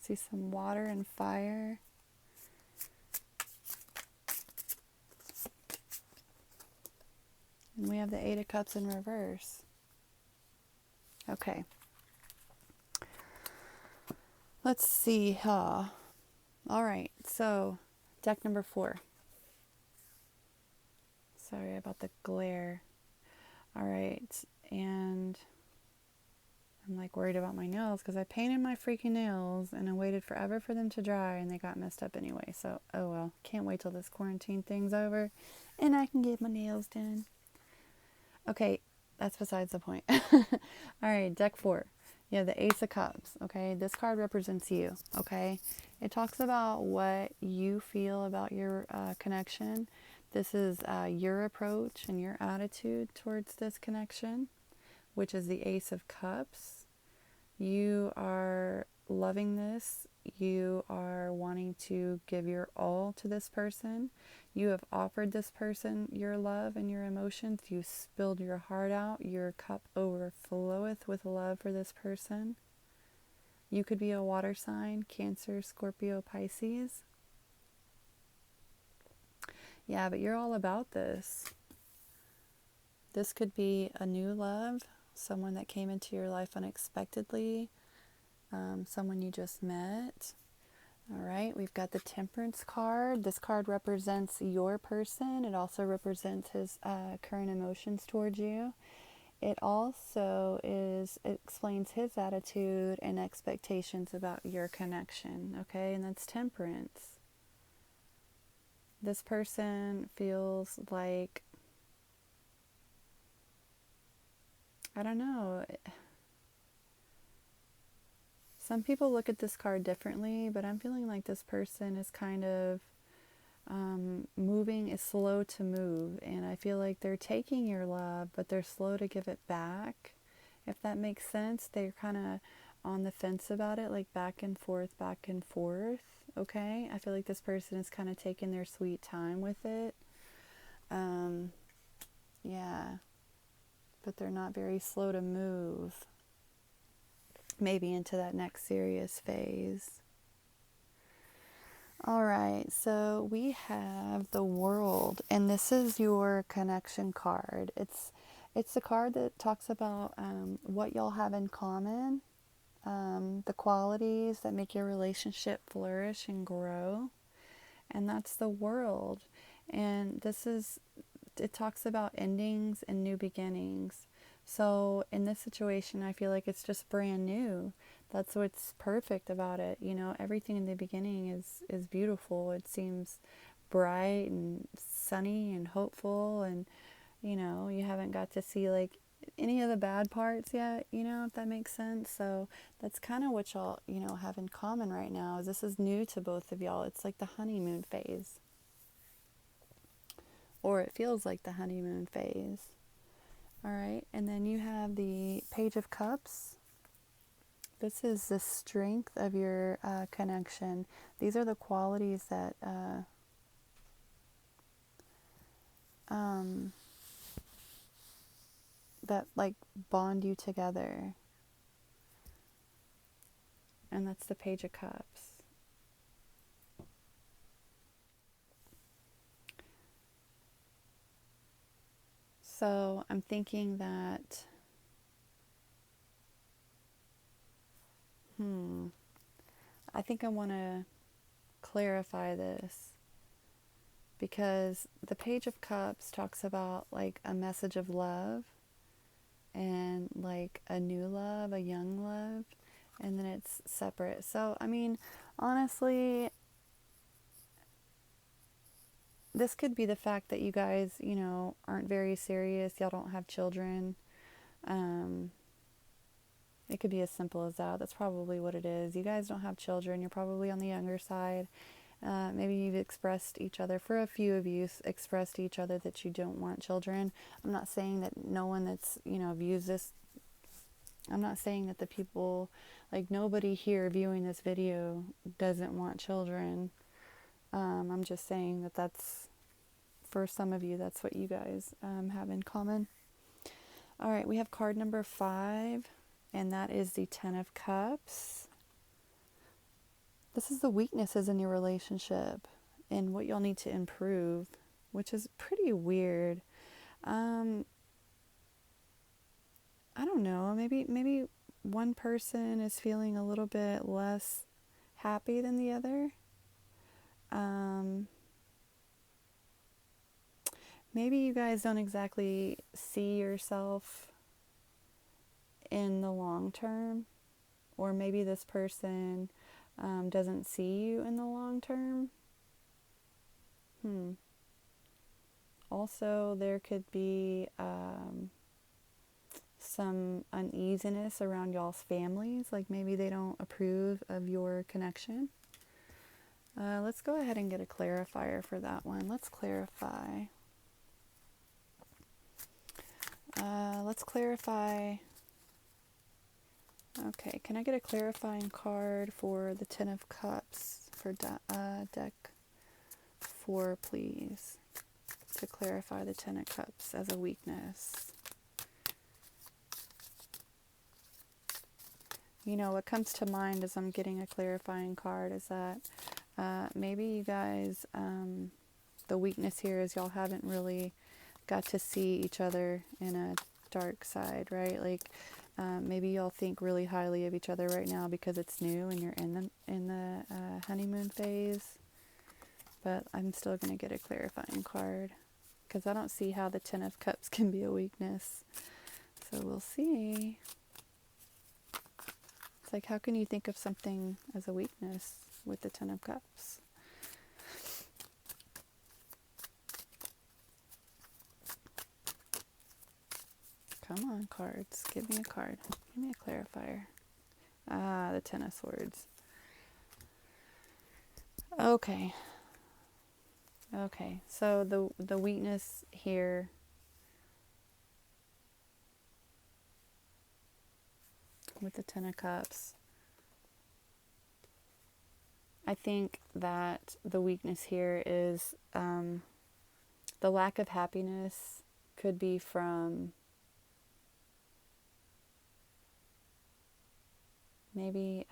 See some water and fire. And we have the 8 of Cups in reverse. Okay. Let's see. All right. So, deck number 4. Sorry about the glare. All right. And I'm like worried about my nails because I painted my freaking nails and I waited forever for them to dry and they got messed up anyway. So, oh well. Can't wait till this quarantine thing's over and I can get my nails done. Okay, that's besides the point. All right, deck 4. Yeah, the Ace of Cups. Okay, this card represents you. Okay, it talks about what you feel about your connection. This is your approach and your attitude towards this connection, which is the Ace of Cups. You are loving this. You are wanting to give your all to this person. You have offered this person your love and your emotions. You spilled your heart out. Your cup overfloweth with love for this person. You could be a water sign, Cancer, Scorpio, Pisces. Yeah, but you're all about this. This could be a new love, someone that came into your life unexpectedly, someone you just met. All right, we've got the Temperance card. This card represents your person. It also represents his current emotions towards you. It also explains his attitude and expectations about your connection, okay? And that's Temperance. This person feels like, I don't know. Some people look at this card differently, but I'm feeling like this person is kind of is slow to move. And I feel like they're taking your love, but they're slow to give it back. If that makes sense, they're kind of on the fence about it, like back and forth, okay? I feel like this person is kind of taking their sweet time with it. Yeah, but they're not very slow to move, maybe into that next serious phase. All right, so we have the World, and this is your connection card. It's the card that talks about what y'all have in common, the qualities that make your relationship flourish and grow, and that's the World. And it talks about endings and new beginnings. So in this situation, I feel like it's just brand new. That's what's perfect about it. You know, everything in the beginning is beautiful. It seems bright and sunny and hopeful, and you know, you haven't got to see like any of the bad parts yet, you know, if that makes sense. So that's kind of what y'all, you know, have in common right now. Is this is new to both of y'all. It's like the honeymoon phase. Or it feels like the honeymoon phase. All right, and then you have the Page of Cups. This is the strength of your connection. These are the qualities that like bond you together. And that's the Page of Cups. So I'm thinking that, I think I want to clarify this because the Page of Cups talks about like a message of love and like a new love, a young love, and then it's separate. So, I mean, honestly, this could be the fact that you guys, you know, aren't very serious, y'all don't have children. It could be as simple as that. That's probably what it is. You guys don't have children, you're probably on the younger side. Maybe you've expressed each other, for a few of you, expressed to each other that you don't want children. I'm not saying that no one that's, you know, views this, I'm not saying that the people, like nobody here viewing this video doesn't want children. I'm just saying that that's, for some of you, that's what you guys have in common. All right, we have card number 5, and that is the Ten of Cups. This is the weaknesses in your relationship and what you'll need to improve, which is pretty weird. I don't know, maybe one person is feeling a little bit less happy than the other. Maybe you guys don't exactly see yourself in the long term, or maybe this person doesn't see you in the long term. Also, there could be some uneasiness around y'all's families, like maybe they don't approve of your connection. Let's go ahead and get a clarifier for that one. Let's clarify. Let's clarify. Okay, can I get a clarifying card for the Ten of Cups for deck 4, please? To clarify the Ten of Cups as a weakness. You know, what comes to mind as I'm getting a clarifying card is that maybe you guys, the weakness here is y'all haven't really got to see each other in a dark side, right? Like maybe y'all think really highly of each other right now because it's new and you're in the honeymoon phase. But I'm still going to get a clarifying card because I don't see how the Ten of Cups can be a weakness. So we'll see. It's like, how can you think of something as a weakness with the Ten of Cups? Come on, cards. Give me a card. Give me a clarifier. Ah, the Ten of Swords. Okay. Okay, so the weakness here with the Ten of Cups I think that the weakness here is the lack of happiness could be from maybe,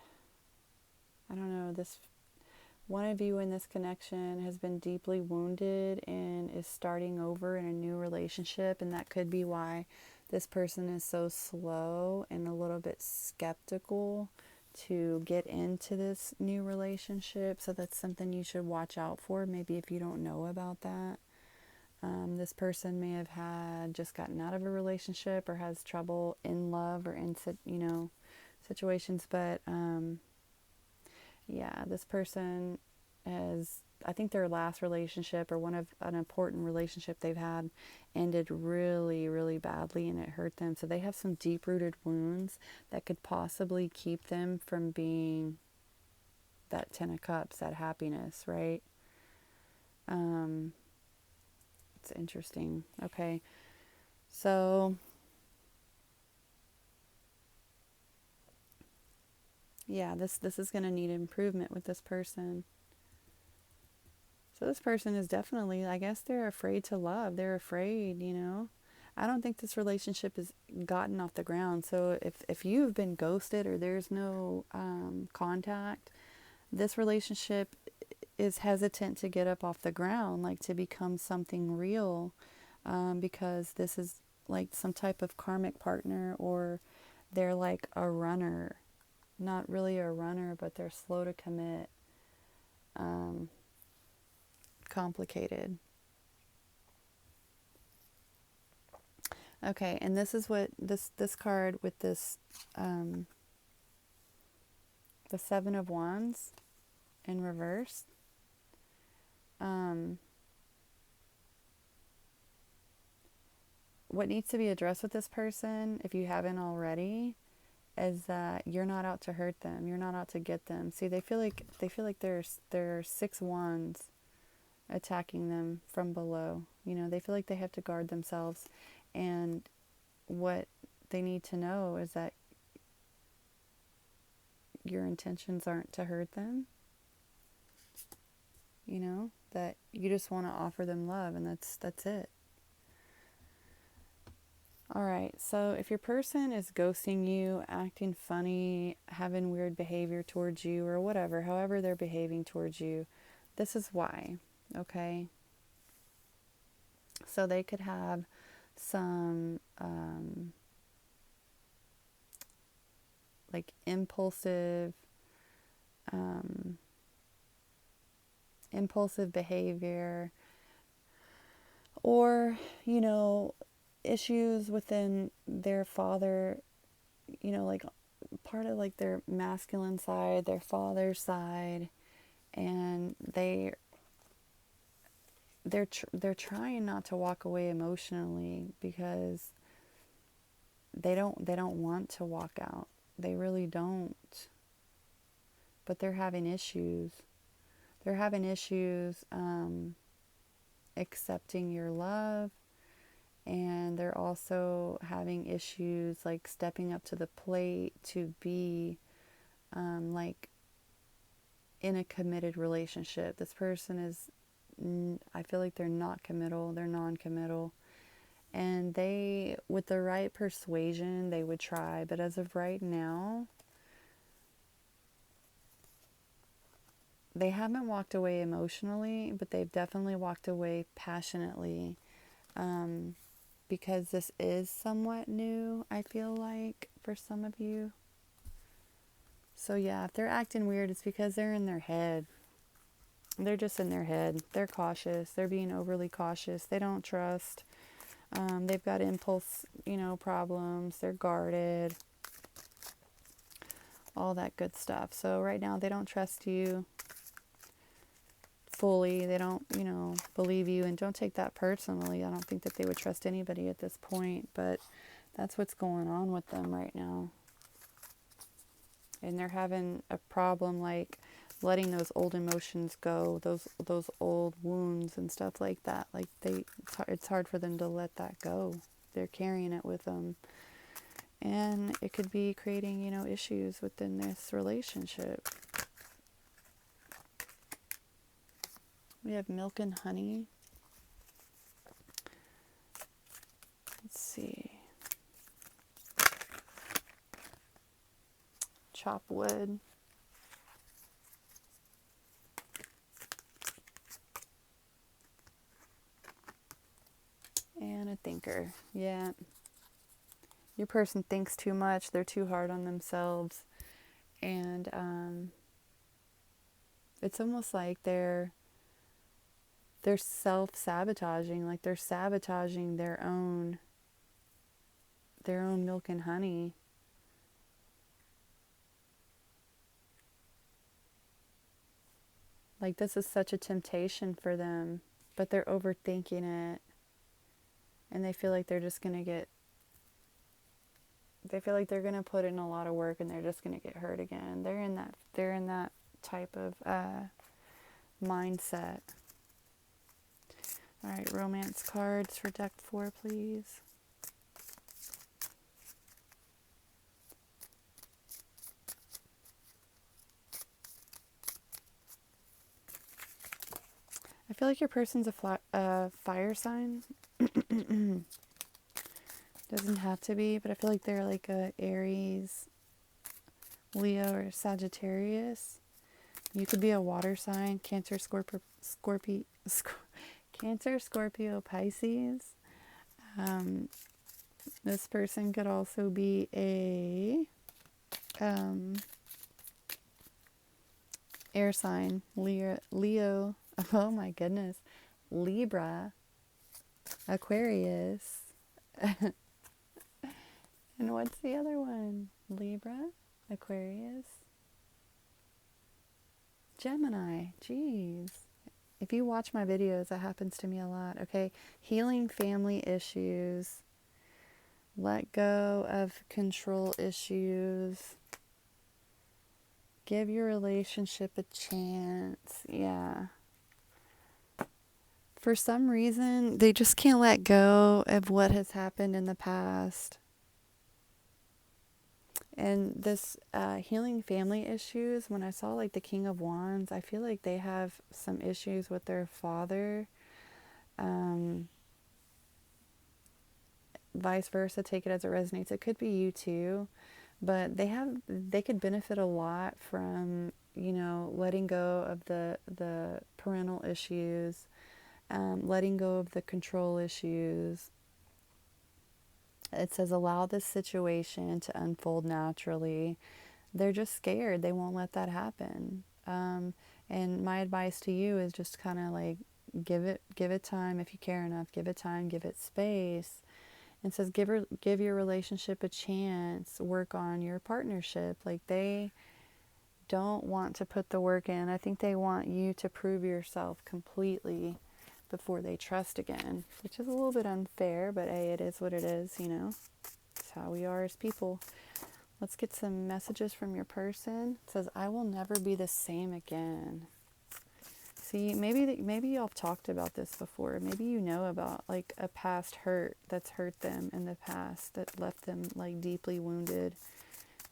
I don't know, this one of you in this connection has been deeply wounded and is starting over in a new relationship, and that could be why this person is so slow and a little bit skeptical to get into this new relationship. So that's something you should watch out for, maybe if you don't know about that. This person may have had just gotten out of a relationship or has trouble in love or in, situations, but yeah, this person has, I think their last relationship or one of an important relationship they've had ended really, really badly and it hurt them. So they have some deep-rooted wounds that could possibly keep them from being that 10 of Cups, that happiness, right? It's interesting. Okay. So yeah, this is going to need improvement with this person. So this person is definitely, I guess they're afraid to love. They're afraid, I don't think this relationship has gotten off the ground. So if you've been ghosted or there's no contact, this relationship is hesitant to get up off the ground, like to become something real, because this is like some type of karmic partner, or they're like a runner. Not really a runner, but they're slow to commit. Complicated. Okay, and this is what this card with this the Seven of Wands in reverse. What needs to be addressed with this person, if you haven't already, is that you're not out to hurt them. You're not out to get them. See, they feel like there are 6 wands attacking them from below. They feel like they have to guard themselves, and what they need to know is that your intentions aren't to hurt them. That you just want to offer them love, and that's it. All right, so if your person is ghosting you, acting funny, having weird behavior towards you, or whatever, however they're behaving towards you, this is why, okay? So they could have some like impulsive behavior, or issues within their father, like part of like their masculine side, their father's side, and they're trying not to walk away emotionally because they don't want to walk out. They really don't. But they're having issues. They're having issues accepting your love, and they're also having issues like stepping up to the plate to be like in a committed relationship. This person is, I feel like they're not committal, they're non-committal, and they, with the right persuasion, they would try, but as of right now, they haven't walked away emotionally, but they've definitely walked away passionately, because this is somewhat new, I feel like, for some of you. So yeah, if they're acting weird, it's because they're in their head. They're just in their head. They're cautious. They're being overly cautious. They don't trust. They've got impulse, problems. They're guarded. All that good stuff. So right now they don't trust you fully. They don't, believe you, and don't take that personally. I don't think that they would trust anybody at this point, but that's what's going on with them right now. And they're having a problem like letting those old emotions go, those old wounds and stuff like that. Like it's hard for them to let that go. They're carrying it with them. And it could be creating, issues within this relationship. We have milk and honey. Let's see. Chop wood. And a thinker. Yeah. Your person thinks too much. They're too hard on themselves. And it's almost like they're self-sabotaging. Like they're sabotaging their own milk and honey. Like this is such a temptation for them, but they're overthinking it. And they feel like they're just going to they feel like they're going to put in a lot of work and they're just going to get hurt again. They're in that type of mindset. All right, romance cards for deck 4, please. I feel like your person's a fire sign. Doesn't have to be, but I feel like they're like a Aries, Leo, or Sagittarius. You could be a water sign, Cancer, Cancer, Scorpio, Pisces. This person could also be a air sign, Leo. Oh my goodness, Libra, Aquarius. And what's the other one? Libra, Aquarius, Gemini. Jeez. If you watch my videos, that happens to me a lot. Okay, healing family issues. Let go of control issues. Give your relationship a chance. Yeah. For some reason, they just can't let go of what has happened in the past. And this healing family issues, when I saw like the King of Wands, I feel like they have some issues with their father. Vice versa, take it as it resonates. It could be you too, but they could benefit a lot from, letting go of the parental issues, letting go of the control issues. It says allow this situation to unfold naturally. They're just scared. They won't let that happen. And my advice to you is just kind of like give it time. If you care enough, give it time, give it space. And says give your relationship a chance. Work on your partnership. Like they don't want to put the work in. I think they want you to prove yourself completely before they trust again, which is a little bit unfair, but hey, it is what it is, It's how we are as people. Let's get some messages from your person. It says, I will never be the same again. See, maybe y'all have talked about this before. Maybe you know about like a past hurt that's hurt them in the past, that left them like deeply wounded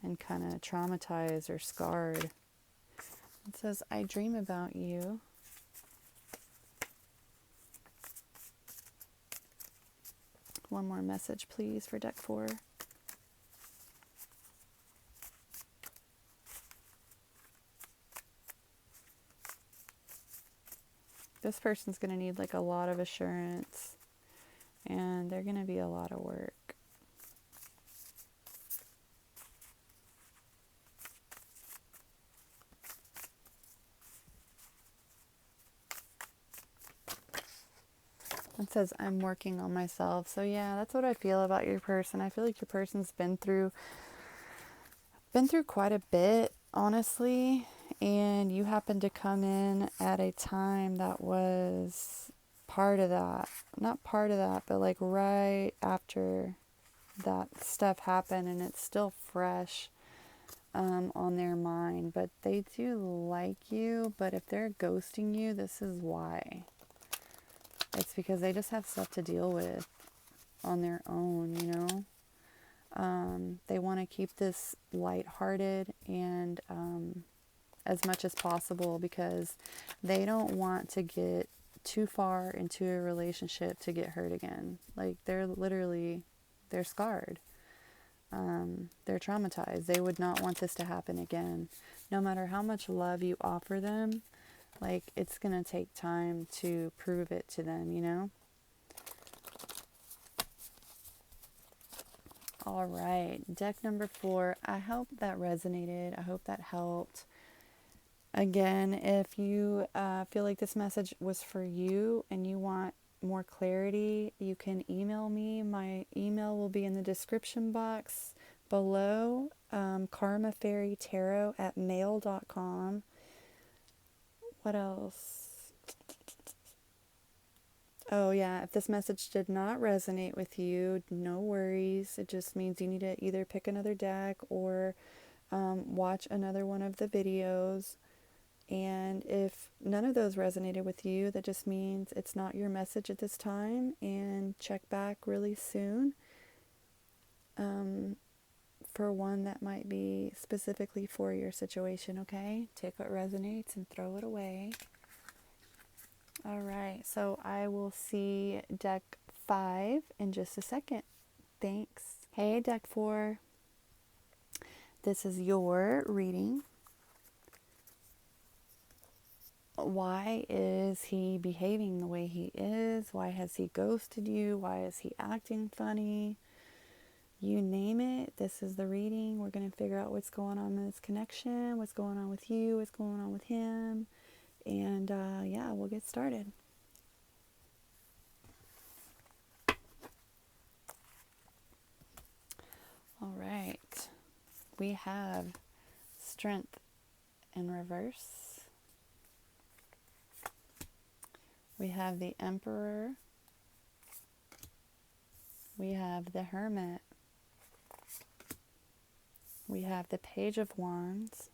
and kind of traumatized or scarred. It says, I dream about you. One more message, please, for deck 4. This person's going to need like a lot of assurance, and they're going to be a lot of work. It says, I'm working on myself. So yeah, that's what I feel about your person. I feel like your person's been through quite a bit, honestly, and you happen to come in at a time that was part of that. Not part of that, but like right after that stuff happened, and it's still fresh on their mind. But they do like you, but if they're ghosting you, this is why. It's because they just have stuff to deal with on their own, They want to keep this lighthearted and as much as possible, because they don't want to get too far into a relationship to get hurt again. Like, they're scarred. They're traumatized. They would not want this to happen again. No matter how much love you offer them, like, it's going to take time to prove it to them, you know? All right, deck number 4. I hope that resonated. I hope that helped. Again, if you feel like this message was for you and you want more clarity, you can email me. My email will be in the description box below, karmafairytarot@mail.com. What else? Oh yeah, if this message did not resonate with you, no worries. It just means you need to either pick another deck or watch another one of the videos. And if none of those resonated with you, that just means it's not your message at this time, and check back really soon for one that might be specifically for your situation, okay? Take what resonates and throw it away. All right, so I will see deck 5 in just a second. Thanks. Hey, deck 4. This is your reading. Why is he behaving the way he is? Why has he ghosted you? Why is he acting funny? You name it, this is the reading. We're going to figure out what's going on in this connection, what's going on with you, what's going on with him. And yeah, we'll get started. All right. We have Strength in reverse. We have the Emperor. We have the Hermit. We have the Page of Wands.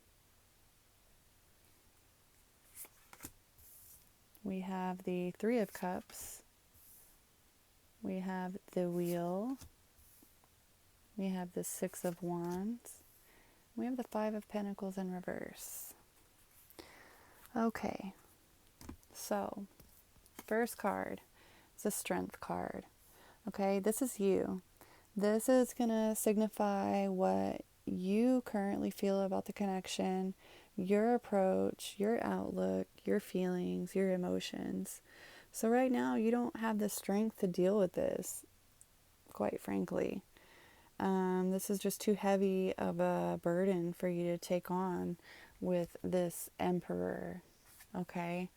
We have the Three of Cups. We have the Wheel. We have the Six of Wands. We have the Five of Pentacles in reverse. Okay, so first card is a Strength card. Okay, this is you. This is going to signify what you currently feel about the connection, your approach, your outlook, your feelings, your emotions. So right now, you don't have the strength to deal with this, quite frankly. This is just too heavy of a burden for you to take on with this Emperor, okay?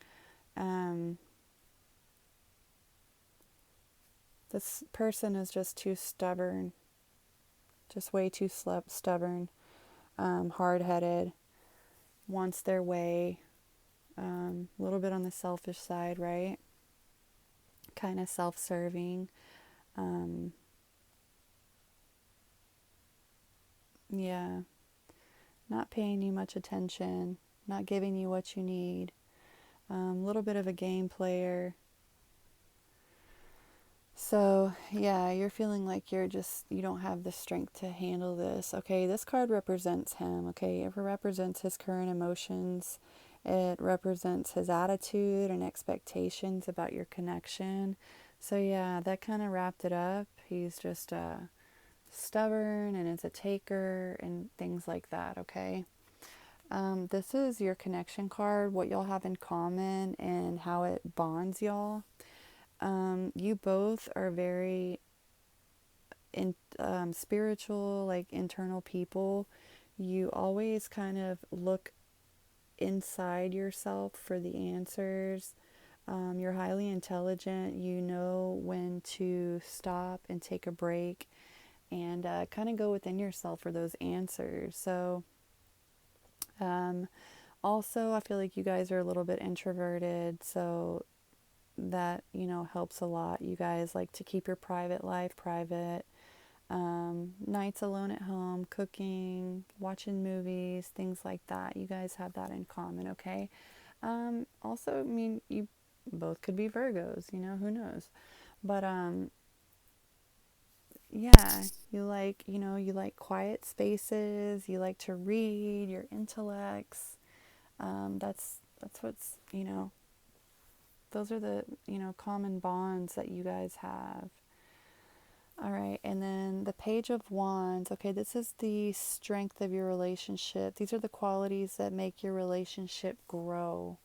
This person is just too stubborn, just way too stubborn, hard-headed, wants their way, a little bit on the selfish side, right? Kind of self-serving. Yeah, not paying you much attention, not giving you what you need. A little bit of a game player. So, yeah, you're feeling like you don't have the strength to handle this. Okay, this card represents him, okay? It represents his current emotions. It represents his attitude and expectations about your connection. So, yeah, that kind of wrapped it up. He's just stubborn and is a taker and things like that, okay? This is your connection card, what y'all have in common and how it bonds y'all. You both are very spiritual, like internal people. You always kind of look inside yourself for the answers. You're highly intelligent. You know when to stop and take a break and kind of go within yourself for those answers. So also, I feel like you guys are a little bit introverted, so that, helps a lot. You guys like to keep your private life private. Nights alone at home, cooking, watching movies, things like that. You guys have that in common, okay? Also, I mean, you both could be Virgos, who knows? But, yeah, you like quiet spaces, you like to read, your intellects. That's what's, those are the, common bonds that you guys have. All right, and then the Page of Wands. Okay, this is the strength of your relationship. These are the qualities that make your relationship grow,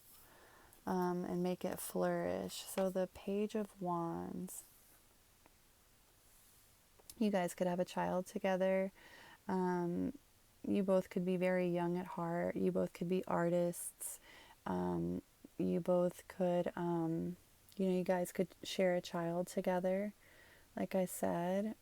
and make it flourish. So the Page of Wands. You guys could have a child together. Um, you both could be very young at heart. You both could be artists. You both could, you guys could share a child together, like I said.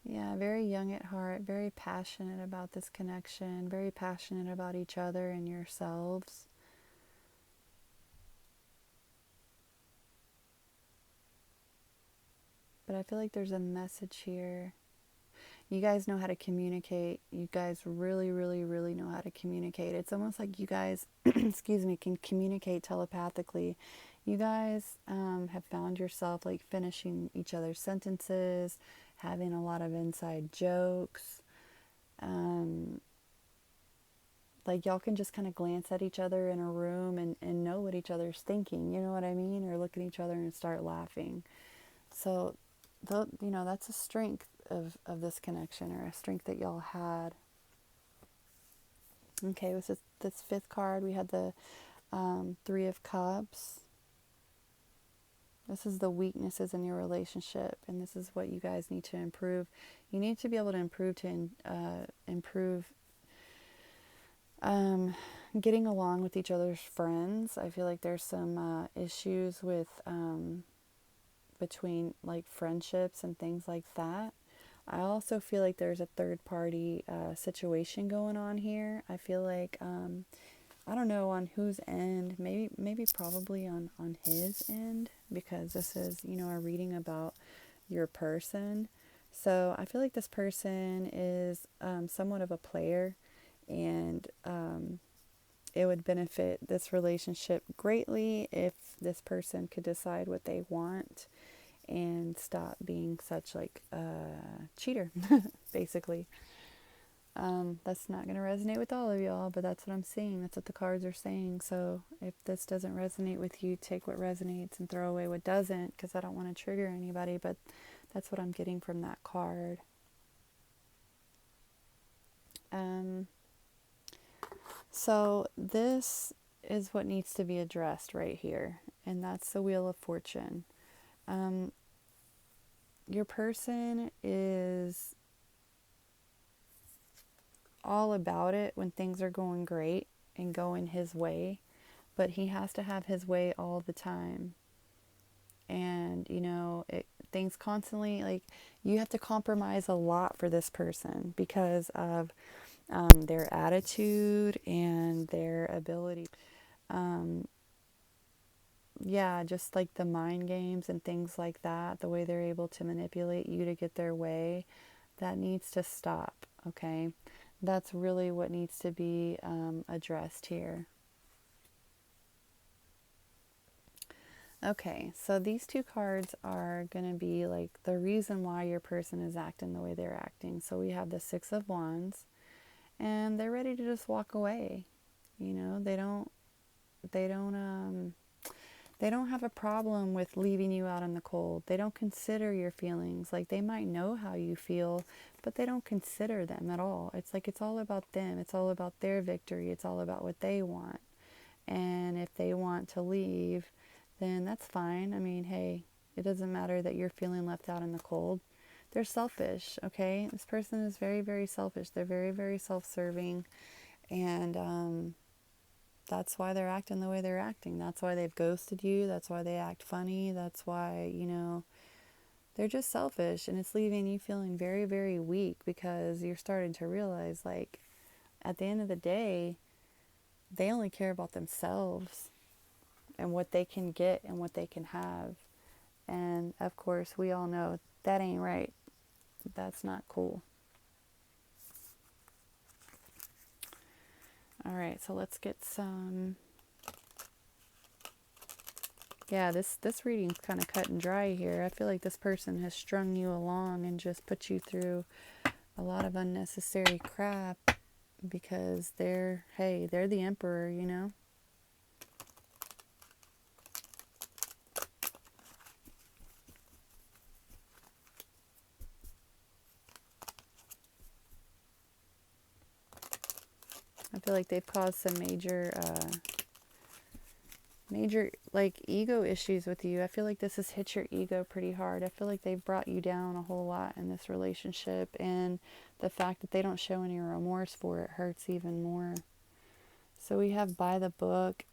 Yeah, very young at heart, very passionate about this connection, very passionate about each other and yourselves. But I feel like there's a message here. You guys know how to communicate. You guys really, really, really know how to communicate. It's almost like you guys, excuse me, can communicate telepathically. You guys have found yourself like finishing each other's sentences, having a lot of inside jokes. Like y'all can just kind of glance at each other in a room and know what each other's thinking. You know what I mean? Or look at each other and start laughing. So, that's a strength of this connection, or a strength that y'all had. Okay, with this fifth card, we had the Three of Cups. This is the weaknesses in your relationship, and this is what you guys need to improve. You need to be able to improve getting along with each other's friends. I feel like there's some issues with between like friendships and things like that. I also feel like there's a third party situation going on here. I feel like I don't know on whose end, maybe probably on his end, because this is, a reading about your person. So I feel like this person is somewhat of a player, and it would benefit this relationship greatly if this person could decide what they want and stop being such like a cheater, basically. That's not going to resonate with all of y'all, but that's what I'm seeing. That's what the cards are saying. So if this doesn't resonate with you, take what resonates and throw away what doesn't, because I don't want to trigger anybody, but that's what I'm getting from that card. So this is what needs to be addressed right here, and that's the Wheel of Fortune. Your person is all about it when things are going great and going his way, but he has to have his way all the time. And things constantly, like, you have to compromise a lot for this person because of their attitude and their ability. Yeah, just like the mind games and things like that, the way they're able to manipulate you to get their way, that needs to stop, okay? That's really what needs to be addressed here. Okay, so these two cards are going to be like the reason why your person is acting the way they're acting. So we have the Six of Wands, and they're ready to just walk away. They don't have a problem with leaving you out in the cold. They don't consider your feelings. Like, they might know how you feel, but they don't consider them at all. It's like it's all about them. It's all about their victory. It's all about what they want. And if they want to leave, then that's fine. I mean, hey, it doesn't matter that you're feeling left out in the cold. They're selfish, okay? This person is very, very selfish. They're very, very self-serving. And that's why they're acting the way they're acting. That's why they've ghosted you. That's why they act funny. That's why, they're just selfish. And it's leaving you feeling very, very weak, because you're starting to realize, like, at the end of the day, they only care about themselves and what they can get and what they can have. And of course, we all know that ain't right. That's not cool. All right, so let's get some Yeah, this reading's kind of cut and dry here. I feel like this person has strung you along and just put you through a lot of unnecessary crap because they're the emperor, you know? I feel like they've caused some major like ego issues with you. I feel like this has hit your ego pretty hard. I feel like they've brought you down a whole lot in this relationship, and the fact that they don't show any remorse for it hurts even more. So we have by the book.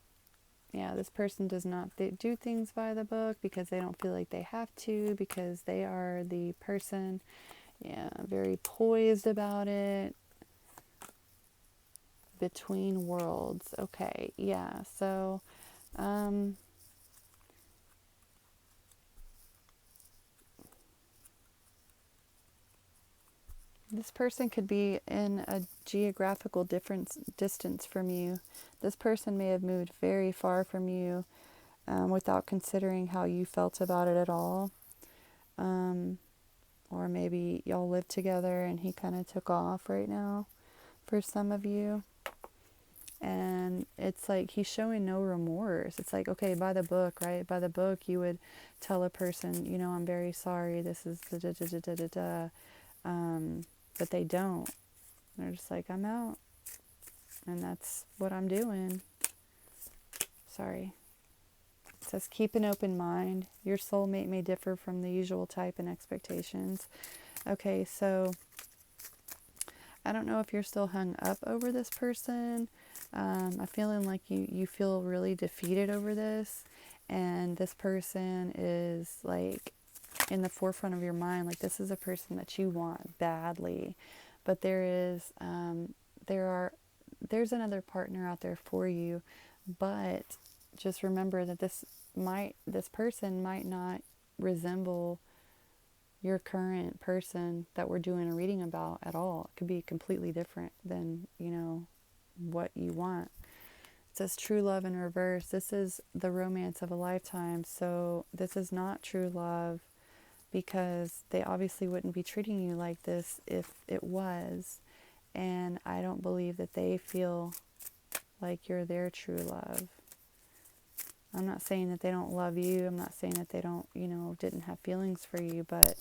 Yeah, this person does not do things by the book because they don't feel like they have to, because they are the person, yeah, very poised about it. Between worlds. Okay, yeah, so um this person could be in a geographical difference distance from you. This person may have moved very far from you, without considering how you felt about it at all. Um, or maybe y'all live together and he kind of took off right now for some of you. And it's like he's showing no remorse. It's like, okay, by the book, right? By the book, you would tell a person, you know, I'm very sorry, this is da da da da da da da. But they don't. They're just like, I'm out. And that's what I'm doing. Sorry. It says, keep an open mind. Your soulmate may differ from the usual type and expectations. Okay, so I don't know if you're still hung up over this person. I'm feeling like you feel really defeated over this. And this person is like in the forefront of your mind. Like this is a person that you want badly. But there's another partner out there for you. But just remember that this person might not resemble your current person that we're doing a reading about at all. It could be completely different than, you know, what you want. It says true love in reverse. This is the romance of a lifetime. So this is not true love, because they obviously wouldn't be treating you like this if it was. And I don't believe that they feel like you're their true love. I'm not saying that they don't love you. I'm not saying that they don't, you know, didn't have feelings for you, but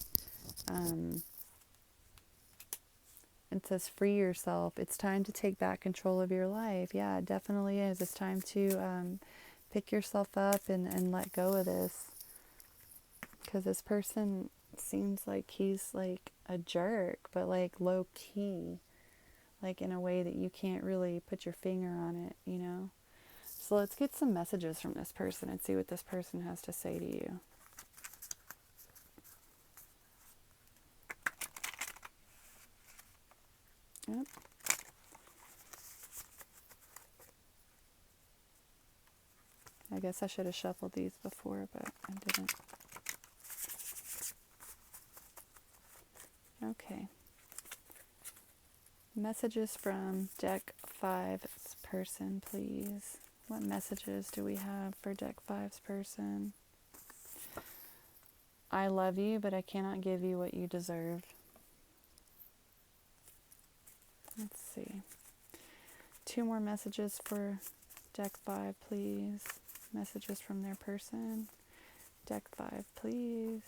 it says free yourself. It's time to take back control of your life. Yeah, it definitely is. It's time to pick yourself up and let go of this. Because this person seems like he's like a jerk, but like low key. Like in a way that you can't really put your finger on it, you know? So let's get some messages from this person and see what this person has to say to you. Yep. I guess I should have shuffled these before, but I didn't. Okay. Messages from deck 5's person, please. What messages do we have for deck 5's person? I love you, but I cannot give you what you deserve. Let's see. 2 more messages for deck 5, please. Messages from their person. Deck 5, please.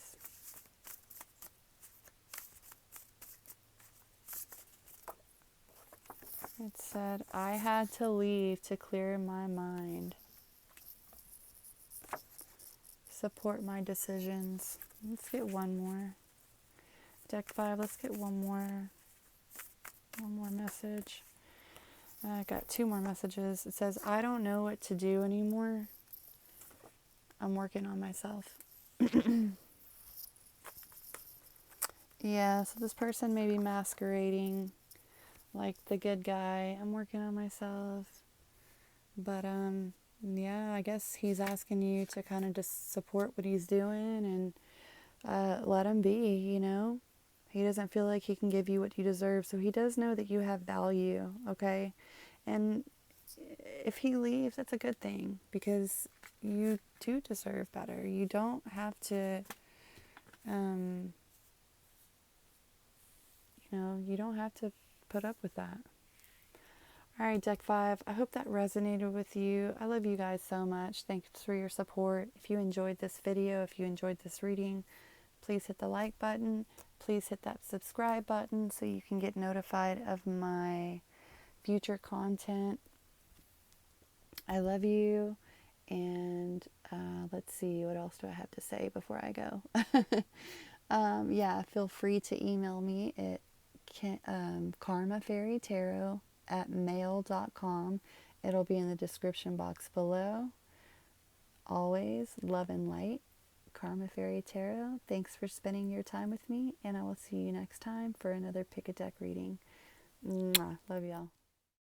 It said, I had to leave to clear my mind. Support my decisions. Let's get one more. Deck 5, let's get one more message. I got 2 more messages. It says, I don't know what to do anymore. I'm working on myself. Yeah, so this person may be masquerading like the good guy. I'm working on myself. But yeah, I guess he's asking you to kind of just support what he's doing and let him be, you know? He doesn't feel like he can give you what you deserve, so he does know that you have value, okay? And if he leaves, that's a good thing, because you do deserve better. You don't have to, you don't have to put up with that. All right, Deck 5, I hope that resonated with you. I love you guys so much. Thanks for your support. If you enjoyed this video, if you enjoyed this reading, please hit the like button. Please hit that subscribe button so you can get notified of my future content. I love you. And let's see, what else do I have to say before I go? Yeah, feel free to email me at karmafairytarot@mail.com. It'll be in the description box below. Always love and light, Karma Fairy Tarot. Thanks for spending your time with me, and I will see you next time for another pick a deck reading. Mwah. Love y'all.